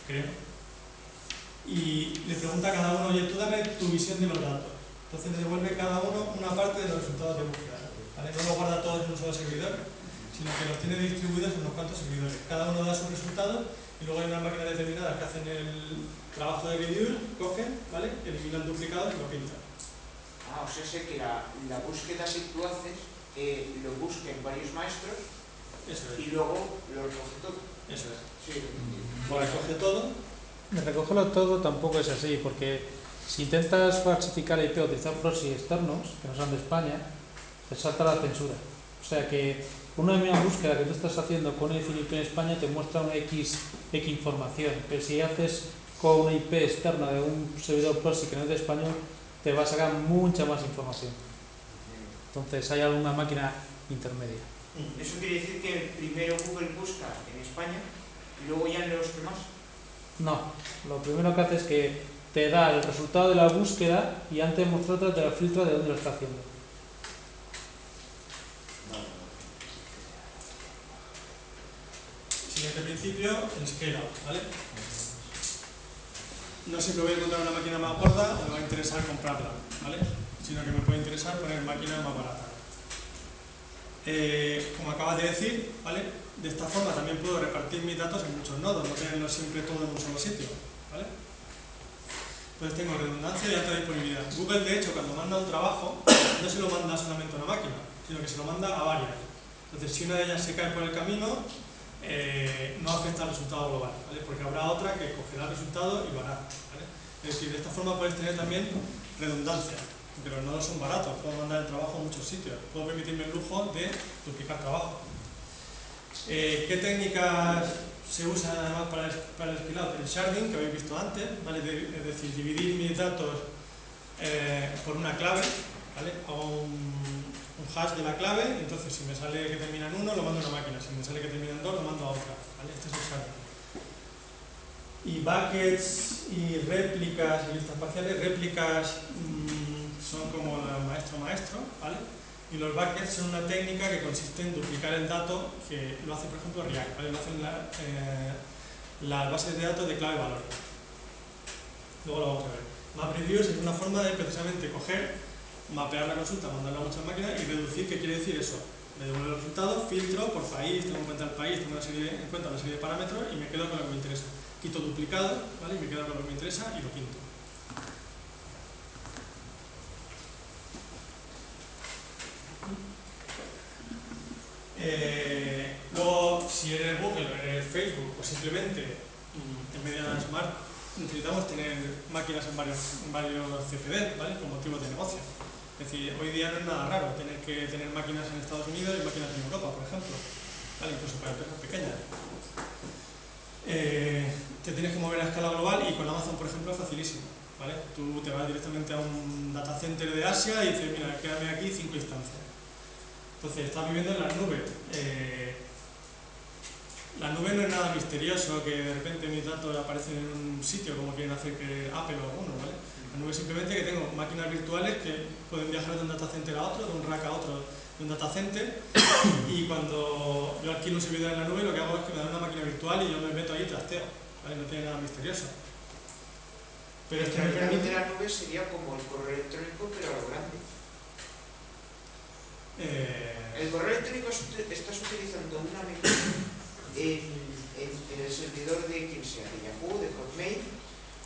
Speaker 1: creo. Y le pregunta a cada uno, oye, tú dame tu visión de los datos. Entonces le devuelve cada uno una parte de los resultados de búsqueda, ¿vale? No los guarda todos en un solo servidor, sino que los tiene distribuidos en unos cuantos servidores. Cada uno da sus resultados Y luego hay unas máquinas determinadas que hacen el trabajo de reduce, cogen, ¿vale? Eliminan duplicados y lo pintan.
Speaker 2: Ah, o sea, sé que la búsqueda que tú haces lo busquen varios maestros
Speaker 1: Eso es.
Speaker 2: y luego lo recoge todo.
Speaker 1: Eso es.
Speaker 2: Sí,
Speaker 1: Bueno, coge todo.
Speaker 3: Recógelo todo tampoco es así, porque si intentas falsificar IP o utilizar proxy externos, que no son de España, te salta la censura. O sea que una misma búsqueda que tú estás haciendo con una IP en España te muestra una X información, pero si haces con una IP externa de un servidor proxy que no es de español, te va a sacar mucha más información. Entonces hay alguna máquina intermedia.
Speaker 2: Eso quiere decir que primero Google busca en España y luego ya en los demás.
Speaker 3: No, lo primero que hace es que te da el resultado de la búsqueda y antes de mostrarte te lo filtra de dónde lo está haciendo.
Speaker 1: Siguiente principio, el scale out, ¿vale? No siempre voy a encontrar una máquina más gorda o me va a interesar comprarla, ¿vale? Sino que me puede interesar poner máquinas más baratas. Como acabas de decir, ¿vale? De esta forma también puedo repartir mis datos en muchos nodos, no tenerlos siempre todo en un solo sitio, ¿vale? Entonces tengo redundancia y alta disponibilidad. Google, de hecho, cuando manda un trabajo, no se lo manda solamente a una máquina, sino que se lo manda a varias. Entonces, si una de ellas se cae por el camino, no afecta al resultado global, ¿vale? Porque habrá otra que cogerá el resultado y lo hará, ¿vale? Es decir, de esta forma puedes tener también redundancia, porque los nodos son baratos, puedo mandar el trabajo a muchos sitios, puedo permitirme el lujo de duplicar trabajo. ¿Qué técnicas se usan además para el scale out? El sharding, que habéis visto antes, ¿vale? Es decir, dividir mis datos por una clave, ¿vale? Hago un hash de la clave, entonces si me sale que termina en 1 lo mando a una máquina, si me sale que termina en 2 lo mando a otra, ¿vale? Este es el sharding. Y buckets y réplicas y listas parciales, réplicas son como la maestro, ¿vale? Y los buckets son una técnica que consiste en duplicar el dato, que lo hace por ejemplo React, ¿vale? Lo hacen las bases de datos de clave-valor. Luego lo vamos a ver. MapReduce es una forma de precisamente coger, mapear la consulta, mandarla a muchas máquinas y reducir. ¿Qué quiere decir eso? Me devuelve los resultados, filtro por país, tengo en cuenta el país, tengo en cuenta una serie de parámetros y me quedo con lo que me interesa. Quito duplicado, ¿vale? Y me quedo con lo que me interesa y lo quinto. Luego, si eres Google o eres Facebook o simplemente en Media Smart, necesitamos tener máquinas en varios CFD, ¿vale? Con motivos de negocio. Es decir, hoy día no es nada raro tener que tener máquinas en Estados Unidos y máquinas en Europa, por ejemplo, ¿vale? Incluso para empresas pequeñas. Te tienes que mover a escala global y con Amazon, por ejemplo, es facilísimo, ¿vale? Tú te vas directamente a un data center de Asia y dices, mira, quédame aquí 5 instancias. Entonces, estás viviendo en las nubes. La nube no es nada misterioso, que de repente mis datos aparecen en un sitio como quieren hacer que Apple o alguno, ¿vale? La nube es simplemente que tengo máquinas virtuales que pueden viajar de un data center a otro, de un rack a otro, de un data center, y cuando yo alquilo un servidor en la nube, lo que hago es que me dan una máquina virtual y yo me meto ahí y trasteo, ¿vale? No tiene nada misterioso. Pero es que me permite...
Speaker 2: la nube sería como el correo electrónico, pero a lo grande. El correo electrónico estás utilizando una máquina en el servidor de quien sea, de Yahoo, de Hotmail,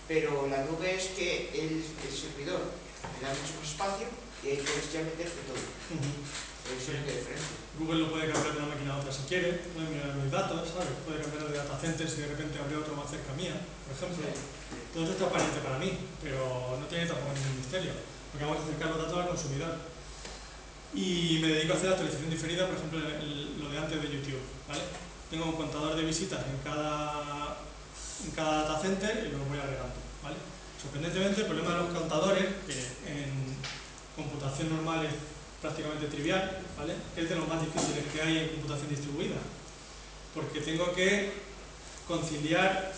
Speaker 2: pero la nube es que el servidor le da mucho más espacio y ahí puedes ya meterte todo. Eso es de diferencia.
Speaker 1: Google lo puede cambiar de una máquina a otra si quiere, puede mirar mis datos, ¿sabes? Puede cambiar de data center si de repente abre otro más cerca mía, por ejemplo. Todo esto es transparente para mí, pero no tiene tampoco ningún misterio, porque vamos a acercar los datos al consumidor. Y me dedico a hacer actualización diferida, por ejemplo, lo de antes de YouTube, ¿vale? Tengo un contador de visitas en cada data center y lo voy agregando, ¿vale? Sorprendentemente, el problema de los contadores, que en computación normal es prácticamente trivial, ¿vale? Es de los más difíciles que hay en computación distribuida, porque tengo que conciliar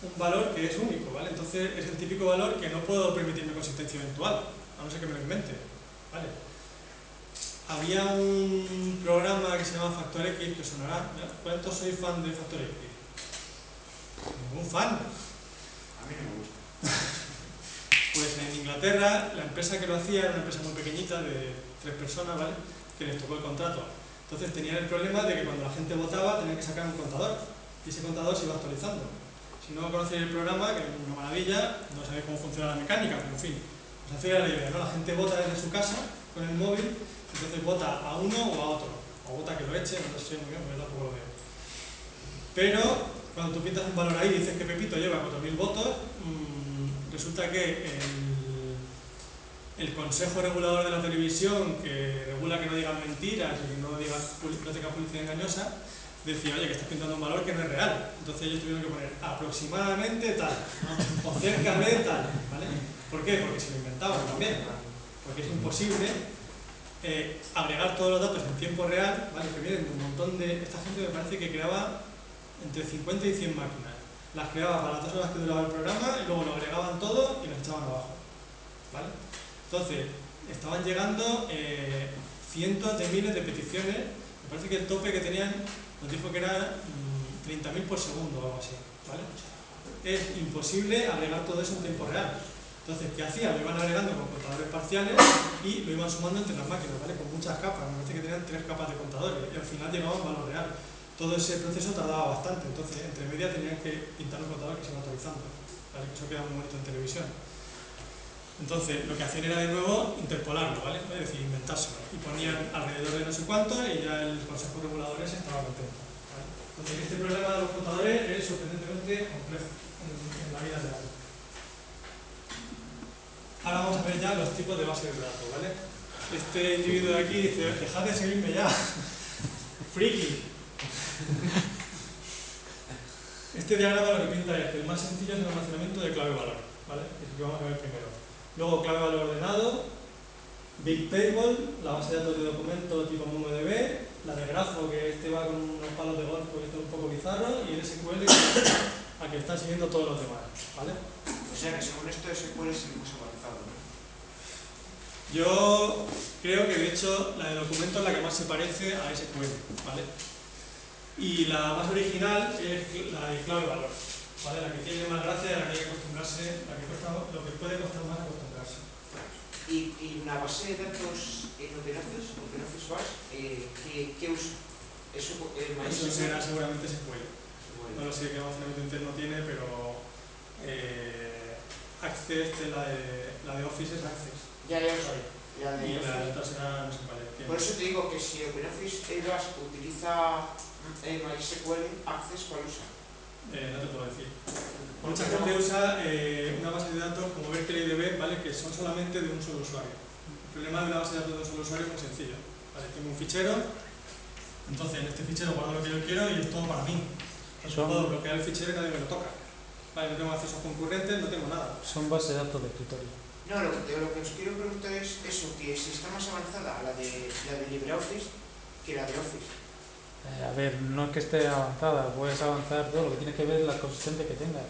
Speaker 1: un valor que es único, ¿vale? Entonces es el típico valor que no puedo permitirme consistencia eventual, a no ser que me lo invente, ¿vale? Había un programa que se llama Factor X, que sonará. ¿Cuántos sois fan de Factor X? ¿Ningún fan?
Speaker 2: A mí no me gusta.
Speaker 1: Pues en Inglaterra, la empresa que lo hacía era una empresa muy pequeñita, de 3 personas, ¿vale? Que les tocó el contrato. Entonces tenían el problema de que cuando la gente votaba tenían que sacar un contador. y ese contador se iba actualizando. Si no conocéis el programa, que es una maravilla, no sabéis cómo funciona la mecánica, pero en fin, os hacéis la idea, ¿no? La gente vota desde su casa con el móvil, entonces vota a uno o a otro, o vota que lo eche, no sé muy bien, porque yo tampoco lo veo. Pero cuando tú pintas un valor ahí y dices que Pepito lleva 4.000 votos, resulta que el Consejo Regulador de la Televisión, que regula que no digan mentiras y que no tenga publicidad engañosa, decía, oye, que estás pintando un valor que no es real. Entonces ellos tuvieron que poner aproximadamente tal, ¿no? O cerca de tal, ¿vale? ¿Por qué? Porque se lo inventaban también, porque es imposible agregar todos los datos en tiempo real, ¿vale? Que vienen de un montón de... Esta gente me parece que creaba entre 50 y 100 máquinas. Las creaba para las 2 horas que duraba el programa y luego lo agregaban todo y lo echaban abajo, ¿vale? Entonces, estaban llegando cientos de miles de peticiones. Me parece que el tope que tenían nos dijo que era 30.000 por segundo o algo así, ¿vale? Es imposible agregar todo eso en tiempo real. Entonces, ¿qué hacían? Lo iban agregando con contadores parciales y lo iban sumando entre las máquinas, ¿vale? Con muchas capas. Me parece que tenían 3 capas de contadores y al final llegaba un valor real. Todo ese proceso tardaba bastante, entonces entre medias tenían que pintar un contador que se iba actualizando, ¿vale? Eso queda muy bonito en televisión. Entonces, lo que hacían era de nuevo interpolarlo, ¿vale? Es decir, inventárselo. Y ponían alrededor de no sé cuánto y ya el Consejo Regulador estaba contento, ¿vale? Entonces, este problema de los contadores es sorprendentemente complejo en la vida real. Ahora vamos a ver ya los tipos de bases de datos, ¿vale? Este individuo de aquí dice, dejad de seguirme ya, friki. Este diagrama lo que pinta es que el más sencillo es el almacenamiento de clave-valor, ¿vale? Es el que vamos a ver primero. Luego clave-valor ordenado, Big Table, la base de datos de documento tipo MongoDB, la de grafo, que este va con unos palos de golf porque esto es un poco bizarro, y el SQL a que están siguiendo todos los demás, ¿vale?
Speaker 2: O sea que según esto SQL es el más avanzado, ¿no?
Speaker 1: Yo creo que de hecho la de documento es la que más se parece a SQL, ¿vale? Y la más original es la de clave-valor, ¿vale? La que tiene más gracia, la que hay que acostumbrarse, la que cuesta, lo que puede costar más acostumbrarse.
Speaker 2: Y una base de datos en OpenOffice ¿qué usa?
Speaker 1: Eso será seguramente SQL. No lo sé qué almacenamiento interno tiene, pero Access, la de Office es Access.
Speaker 2: Ya lo sé.
Speaker 1: Y la otra será, no sé cuál es.
Speaker 2: Por eso te digo que si OpenOffice utiliza MySQL, Access, ¿cuál usa?
Speaker 1: No te puedo decir. Mucha gente usa una base de datos como BerkeleyDB, ¿vale? Que son solamente de un solo usuario. El problema de una base de datos de un solo usuario es muy sencillo, ¿vale? Tengo un fichero, entonces en este fichero guardo lo que yo quiero y es todo para mí. No puedo bloquear el fichero y nadie me lo toca. Vale, no tengo acceso a concurrentes, no tengo nada.
Speaker 3: Son bases de datos de escritorio.
Speaker 2: No, lo que os quiero preguntar es eso, que si está más avanzada la de LibreOffice que la de Office.
Speaker 3: A ver, no es que esté avanzada, puedes avanzar todo, lo que tienes que ver es la consistencia que tenga.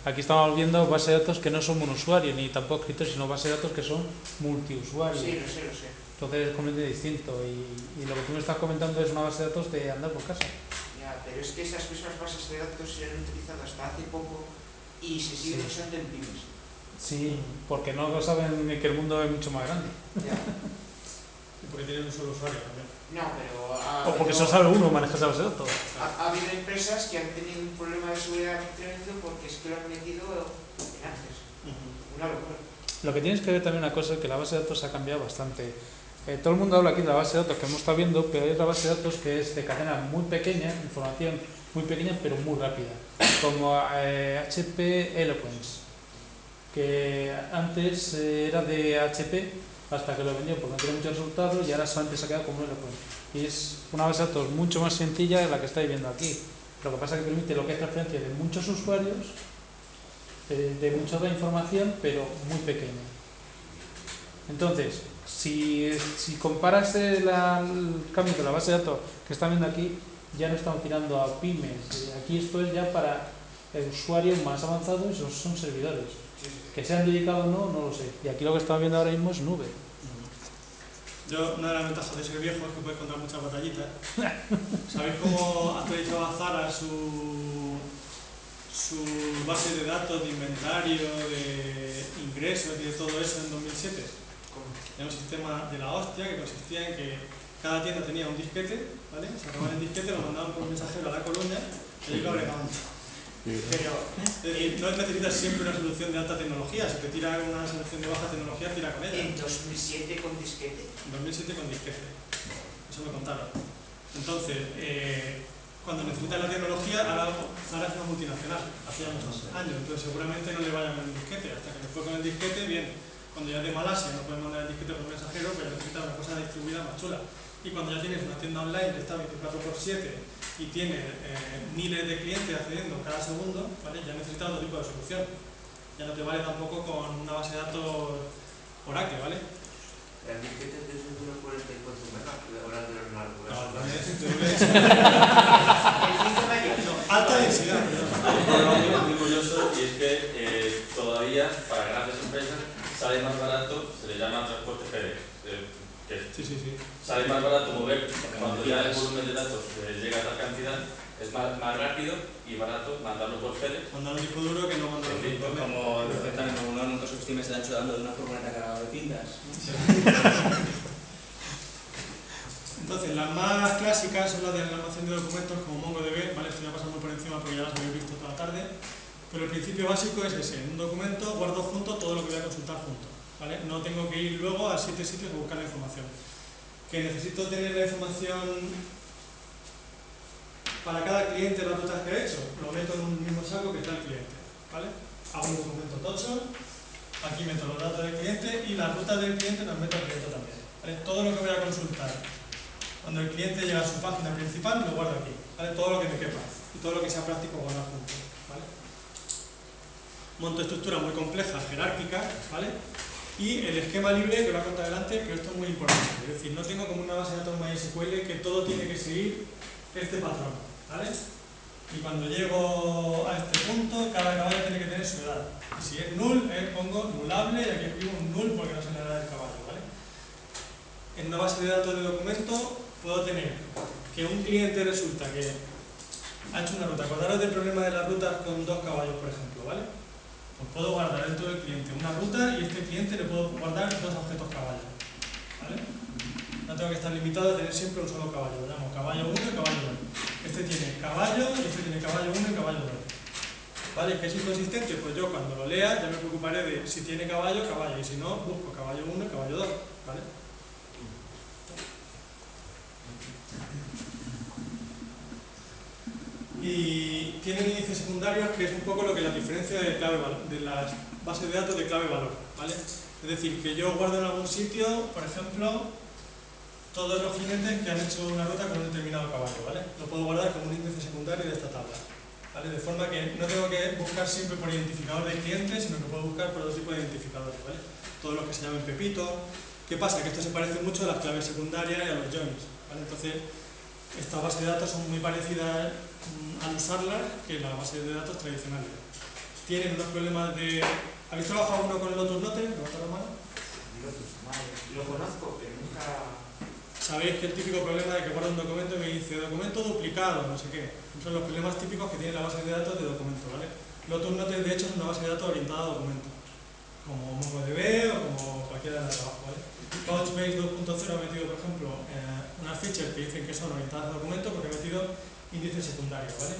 Speaker 3: Aquí estamos viendo bases de datos que no son monousuario, ni tampoco escritorios, sino bases de datos que son multiusuarios.
Speaker 2: Sí, lo sé.
Speaker 3: Entonces es completamente distinto y lo que tú me estás comentando es una base de datos de andar por casa.
Speaker 2: Ya, pero es que esas mismas bases de datos se han utilizado hasta hace poco y se siguen usando en pymes.
Speaker 3: Sí, porque no saben que el mundo es mucho más grande.
Speaker 2: Ya.
Speaker 1: Y porque tienen un solo usuario también.
Speaker 2: No, pero...
Speaker 3: O porque solo sabe uno manejar esa base de datos.
Speaker 2: Ha habido empresas que han tenido un problema de seguridad tremendo porque es que lo han metido en Access. Una locura.
Speaker 3: Lo que tienes que ver también una cosa es que la base de datos ha cambiado bastante. Todo el mundo habla aquí de la base de datos que hemos estado viendo, pero hay otra base de datos que es de cadena muy pequeña, información muy pequeña pero muy rápida, como HP Eloquence, que antes era de HP hasta que lo vendió porque no tenía muchos resultados y ahora solamente se ha quedado como Eloquence. Y es una base de datos mucho más sencilla de la que estáis viendo aquí. Lo que pasa es que permite lo que es transferencia de muchos usuarios, de mucha otra información, pero muy pequeña. Entonces, si comparas el cambio de la base de datos que están viendo aquí, ya no estamos tirando a pymes. Aquí esto es ya para usuarios más avanzados, esos son servidores. Que se han dedicado o no, no lo sé. Y aquí lo que estamos viendo ahora mismo es nube.
Speaker 1: Yo, una de las ventajas de ser viejo es que puedes contar muchas batallitas. ¿Sabéis cómo actualizaba Zara su base de datos de inventario, de ingresos y de todo eso en 2007? Era un sistema de la hostia que consistía en que cada tienda tenía un disquete, ¿vale? Sacaban el disquete, lo mandaban por un mensajero a La Coruña Ahí lo agregamos.
Speaker 2: Pero
Speaker 1: Es decir, no necesitas siempre una solución de alta tecnología. Si te tira una solución de baja tecnología, tira con ella.
Speaker 2: en 2007 con disquete.
Speaker 1: En 2007 con disquete. Eso me contaron. Entonces, cuando necesitas la tecnología, ahora es una multinacional, hacía muchos años, entonces seguramente no le vayan con el disquete, hasta que después con el disquete, bien, cuando ya es de Malasia no puedes mandar el disquete por mensajero, pero necesitas una cosa distribuida más chula. Y cuando ya tienes una tienda online que está 24/7 y tiene miles de clientes accediendo cada segundo, ¿vale? Ya necesitas otro tipo de solución. Ya no te vale tampoco con una base de datos Oracle, ¿vale?
Speaker 7: El disquete de 244 megas, ahora de los largos.
Speaker 1: Alta densidad,
Speaker 6: Es muy curioso y es que todavía para grandes empresas sale más barato, se le llama transporte FedEx.
Speaker 1: Sí.
Speaker 6: Sale más barato mover cuando ya el volumen de datos llega a tal cantidad, es más rápido y barato mandarlo por FedEx.
Speaker 1: Mandar un disco duro que no mandar un disco duro.
Speaker 8: Como decían, no nunca subestimes el ancho de banda de una furgoneta cargada de cintas.
Speaker 1: Entonces, las más clásicas son las de almacén de documentos como MongoDB, ¿vale? Esto ya pasa muy por encima porque ya las habéis visto toda la tarde. Pero el principio básico es ese: en un documento guardo junto todo lo que voy a consultar junto, ¿vale? No tengo que ir luego a 7 sitios a buscar la información. Que necesito tener la información para cada cliente de las rutas que he hecho, lo meto en un mismo saco que está el cliente, ¿vale? Hago un documento tocho, aquí meto los datos del cliente y las rutas del cliente las meto al cliente también, ¿vale? Todo lo que voy a consultar cuando el cliente llega a su página principal lo guardo aquí, ¿vale? Todo lo que me quepa y todo lo que sea práctico guardar junto, ¿vale? Monto estructuras muy complejas, jerárquicas, ¿vale? Y el esquema libre, que lo voy a contar adelante, pero esto es muy importante. Es decir, no tengo como una base de datos MySQL que todo tiene que seguir este patrón, ¿vale? Y cuando llego a este punto, cada caballo tiene que tener su edad. Y si es null, pongo nullable y aquí escribo un null porque no sé la edad del caballo, ¿vale? En una base de datos de documento puedo tener que un cliente resulta que ha hecho una ruta. Acordaros del problema de las rutas con 2 caballos, por ejemplo, ¿vale? Pues puedo guardar dentro del cliente una ruta y este cliente le puedo guardar 2 objetos caballos, ¿vale? No tengo que estar limitado a tener siempre un solo caballo, lo llamo caballo 1 y caballo 2. Este tiene caballo y este tiene caballo 1 y caballo 2. ¿Vale? ¿Qué es inconsistente? Pues yo cuando lo lea ya me preocuparé de si tiene caballo, caballo, y si no, busco caballo 1 y caballo 2, ¿vale? Y tienen índices secundarios, que es un poco lo que la diferencia de las bases de datos de clave-valor, ¿vale? Es decir, que yo guardo en algún sitio, por ejemplo, todos los jinetes que han hecho una ruta con un determinado caballo, ¿vale? Lo puedo guardar como un índice secundario de esta tabla, ¿vale? De forma que no tengo que buscar siempre por identificador de cliente, sino que puedo buscar por otro tipo de identificadores, ¿vale? Todos los que se llamen Pepito. ¿Qué pasa? Que esto se parece mucho a las claves secundarias y a los joins, ¿vale? Entonces, estas bases de datos son muy parecidas al usarlas que las bases de datos tradicionales. Tienen unos problemas de... ¿Habéis trabajado uno con Lotus Notes? Levantad la mano.
Speaker 2: Lo conozco, pero nunca...
Speaker 1: Sabéis que el típico problema de que guardo un documento y me dice documento duplicado, no sé qué. Son los problemas típicos que tiene la base de datos de documentos, ¿vale? Lotus Notes, de hecho, es una base de datos orientada a documentos, como MongoDB o como cualquiera de las de abajo, ¿vale? Couchbase 2.0 ha metido, por ejemplo, unas features que dicen que son orientadas a documentos porque ha metido índices secundarios, ¿vale?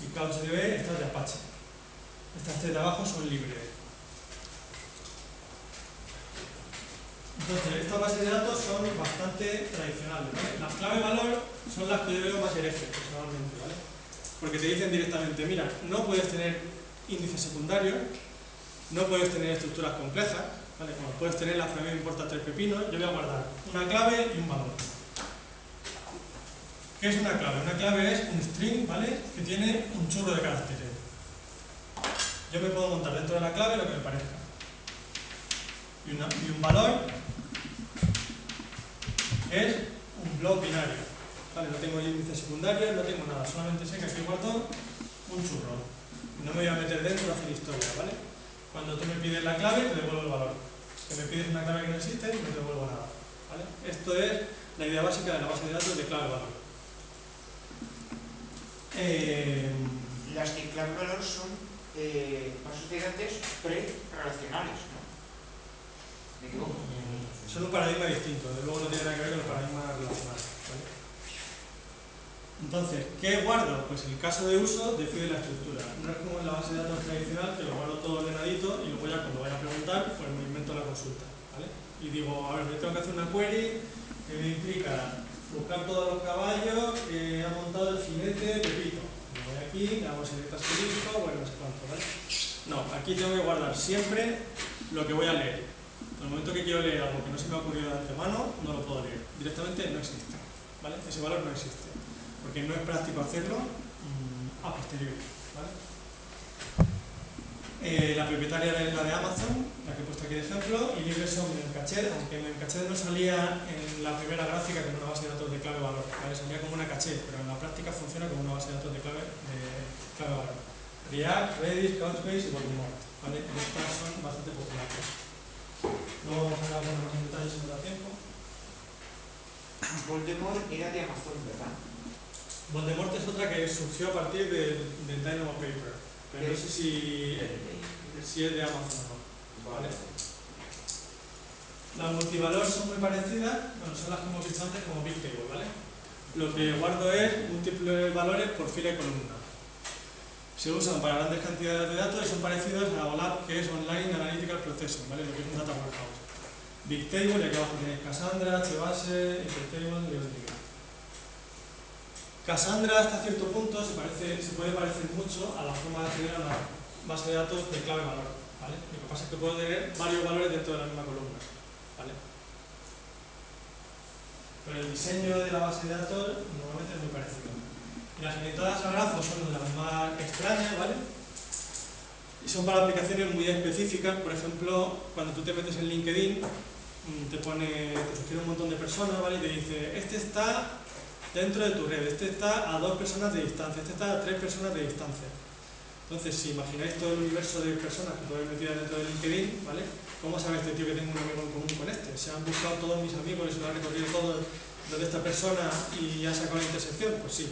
Speaker 1: Y CouchDB, estas de Apache. Estas 3 de abajo son libres. Entonces, estas bases de datos son bastante tradicionales, ¿vale? Las clave-valor son las que yo veo más herejes, personalmente, ¿vale? Porque te dicen directamente, mira, no puedes tener índices secundarios, no puedes tener estructuras complejas, ¿vale? Como puedes tenerlas, pero a mí me importa 3 pepinos, yo voy a guardar una clave y un valor. ¿Qué es una clave? Una clave es un string, ¿vale? Que tiene un churro de caracteres. Yo me puedo montar dentro de la clave lo que me parezca. Y un valor es un block binario, ¿vale? No tengo índices secundarios, no tengo nada, solamente sé que aquí guardo un churro. No me voy a meter dentro a hacer historia, ¿vale? Cuando tú me pides la clave, te devuelvo el valor. Si me pides una clave que no existe, no te devuelvo nada, ¿vale? Esto es la idea básica de la base de datos de clave-valor.
Speaker 2: Las de clave-valor son bases de datos pre-relacionales, ¿no? ¿Me equivoco?
Speaker 1: Son un paradigma distinto, de luego no tiene nada que ver con el paradigma relacional, ¿vale? Entonces, ¿qué guardo? Pues el caso de uso decide la estructura. No es como en la base de datos tradicional, que lo guardo todo ordenadito y luego ya cuando vaya a preguntar, pues me invento la consulta, ¿vale? Y digo, a ver, yo tengo que hacer una query que me implica buscar todos los caballos que ha montado el jinete Pepito. Me voy aquí, le hago selecta asterisco, bueno, no sé cuánto, ¿vale? No, aquí tengo que guardar siempre lo que voy a leer. En el momento que quiero leer algo que no se me ha ocurrido de antemano, no lo puedo leer. Directamente no existe, ¿vale? Ese valor no existe, porque no es práctico hacerlo a posteriori, ¿vale? La propietaria es la de Amazon, la que he puesto aquí de ejemplo, y libres son Memcached, aunque Memcached no salía en la primera gráfica como una base de datos de clave-valor, ¿vale? Salía como una caché, pero en la práctica funciona como una base de datos de clave-valor. React, Redis, Couchbase y Voldemort, ¿vale? Estas son bastante populares. Luego vamos a hablar más en detalle si nos da tiempo.
Speaker 2: Voldemort era de Amazon, ¿verdad?
Speaker 1: Voldemort es otra que surgió a partir del Dynamo Paper, pero no sé si es de Amazon o no. ¿Vale? Las multivalor son muy parecidas, bueno, son las que hemos visto antes como Bigtable, ¿vale? Lo que guardo es múltiples valores por fila y columna. Se usan para grandes cantidades de datos y son parecidos a OLAP, que es Online Analytical Processing, ¿vale? Lo que es un data warehouse. Bigtable, y aquí abajo tenéis Cassandra, HBase, Intertable y otros. Cassandra hasta cierto punto se puede parecer mucho a la forma de acceder a una base de datos de clave-valor, ¿vale? Lo que pasa es que puedo tener varios valores dentro de la misma columna, ¿vale? Pero el diseño de la base de datos normalmente es muy parecido. Y las orientadas a grafos son de las más extrañas, ¿vale? Y son para aplicaciones muy específicas. Por ejemplo, cuando tú te metes en LinkedIn, te sugiere un montón de personas, ¿vale? Y te dice, este está dentro de tu red, este está a 2 personas de distancia, este está a 3 personas de distancia. Entonces, si imagináis todo el universo de personas que pueden meter dentro de LinkedIn, ¿vale? ¿Cómo sabe este tío que tengo un amigo en común con este? ¿Se han buscado todos mis amigos y se lo han recorrido todo lo de esta persona y ha sacado la intersección? Pues sí.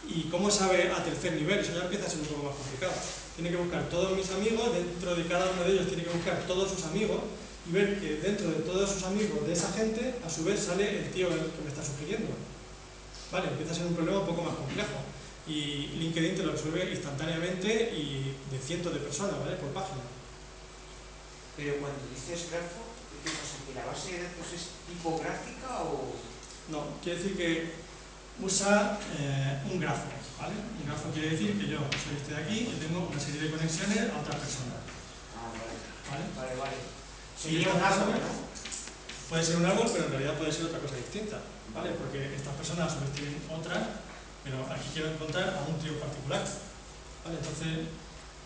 Speaker 1: ¿Y cómo sabe a tercer nivel? Eso ya empieza a ser un poco más complicado. Tiene que buscar todos mis amigos, dentro de cada uno de ellos tiene que buscar todos sus amigos y ver que dentro de todos sus amigos de esa gente, a su vez sale el tío que me está sugiriendo. Vale, empieza a ser un problema un poco más complejo. Y LinkedIn te lo resuelve instantáneamente y de cientos de personas, ¿vale? Por página.
Speaker 2: Pero cuando dices grafo, ¿qué pasa? ¿Que la base de datos es tipográfica o...?
Speaker 1: No, quiere decir que usa un grafo, ¿vale? Un grafo quiere decir que yo soy este de aquí y tengo una serie de conexiones a otras personas.
Speaker 2: Ah,
Speaker 1: ¿Vale?
Speaker 2: Vale.
Speaker 1: Sería un árbol, ¿no? Puede ser un árbol, pero en realidad puede ser otra cosa distinta, ¿vale? Porque estas personas a su vez tienen otras, pero aquí quiero encontrar a un trío particular, ¿vale? Entonces,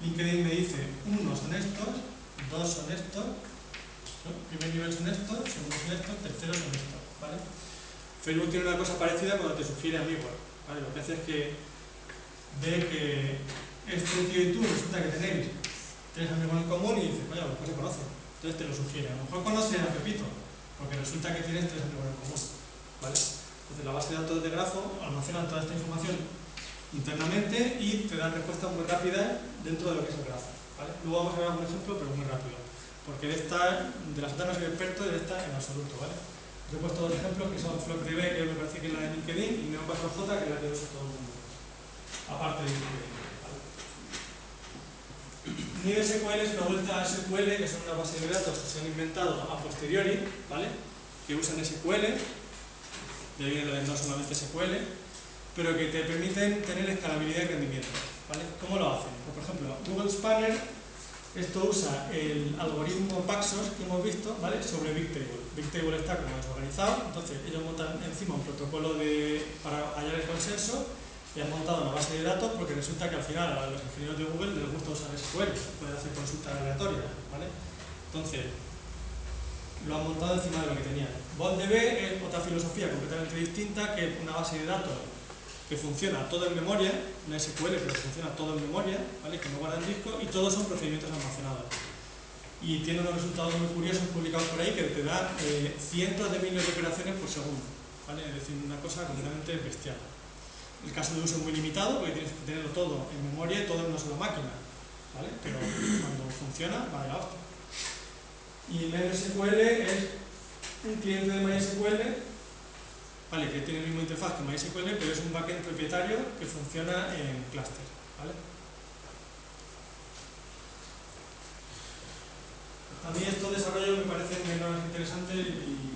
Speaker 1: LinkedIn me dice, 1 son estos, 2 son estos, ¿no? Primer nivel son estos, segundo son estos, tercero son estos, ¿vale? Facebook tiene una cosa parecida cuando te sugiere amigos, ¿vale? Lo que hace es que ve que este tío y tú resulta que tenéis 3 amigos en común y dices, oye, a lo mejor se conocen. Entonces te lo sugiere. A lo mejor conoces a Pepito, porque resulta que tienes 3 amigos en común, ¿vale? Entonces la base de datos de grafo almacena toda esta información internamente y te dan respuestas muy rápidas dentro de lo que es el grafo, ¿vale? Luego vamos a ver algún ejemplo, pero muy rápido, porque de las otras no soy experto y de esta en absoluto, ¿vale? Yo he puesto 2 ejemplos que son FlockDB, que me parece que es la de LinkedIn, y Neo4j, que es la que usa todo el mundo, aparte de LinkedIn, ¿vale? NewSQL es una vuelta a SQL, que son una base de datos que se han inventado a posteriori, ¿vale? Que usan SQL, de ahí viene lo de no solamente SQL, pero que te permiten tener escalabilidad y rendimiento, ¿vale? ¿Cómo lo hacen? Pues, por ejemplo, Google Spanner, esto usa el algoritmo Paxos que hemos visto, ¿vale? Sobre Bigtable. Bigtable está como desorganizado, entonces ellos montan encima un protocolo para hallar el consenso y han montado una base de datos porque resulta que al final a los ingenieros de Google les gusta usar SQL, pueden hacer consultas aleatorias, ¿vale? Entonces, lo han montado encima de lo que tenían. VoltDB es otra filosofía completamente distinta, que es una base de datos que funciona todo en memoria, no es SQL, pero funciona todo en memoria, ¿vale? Que no guarda en disco y todos son procedimientos almacenados. Y tiene unos resultados muy curiosos publicados por ahí que te dan cientos de miles de operaciones por segundo, ¿vale? Es decir, una cosa completamente bestial. El caso de uso es muy limitado porque tienes que tenerlo todo en memoria y todo en una sola máquina, ¿vale? Pero cuando funciona, va de la hostia. Y MySQL es un cliente de MySQL ¿vale? Que tiene el mismo interfaz que MySQL, pero es un backend propietario que funciona en cluster, ¿vale? A mí estos desarrollos me parecen menos interesantes y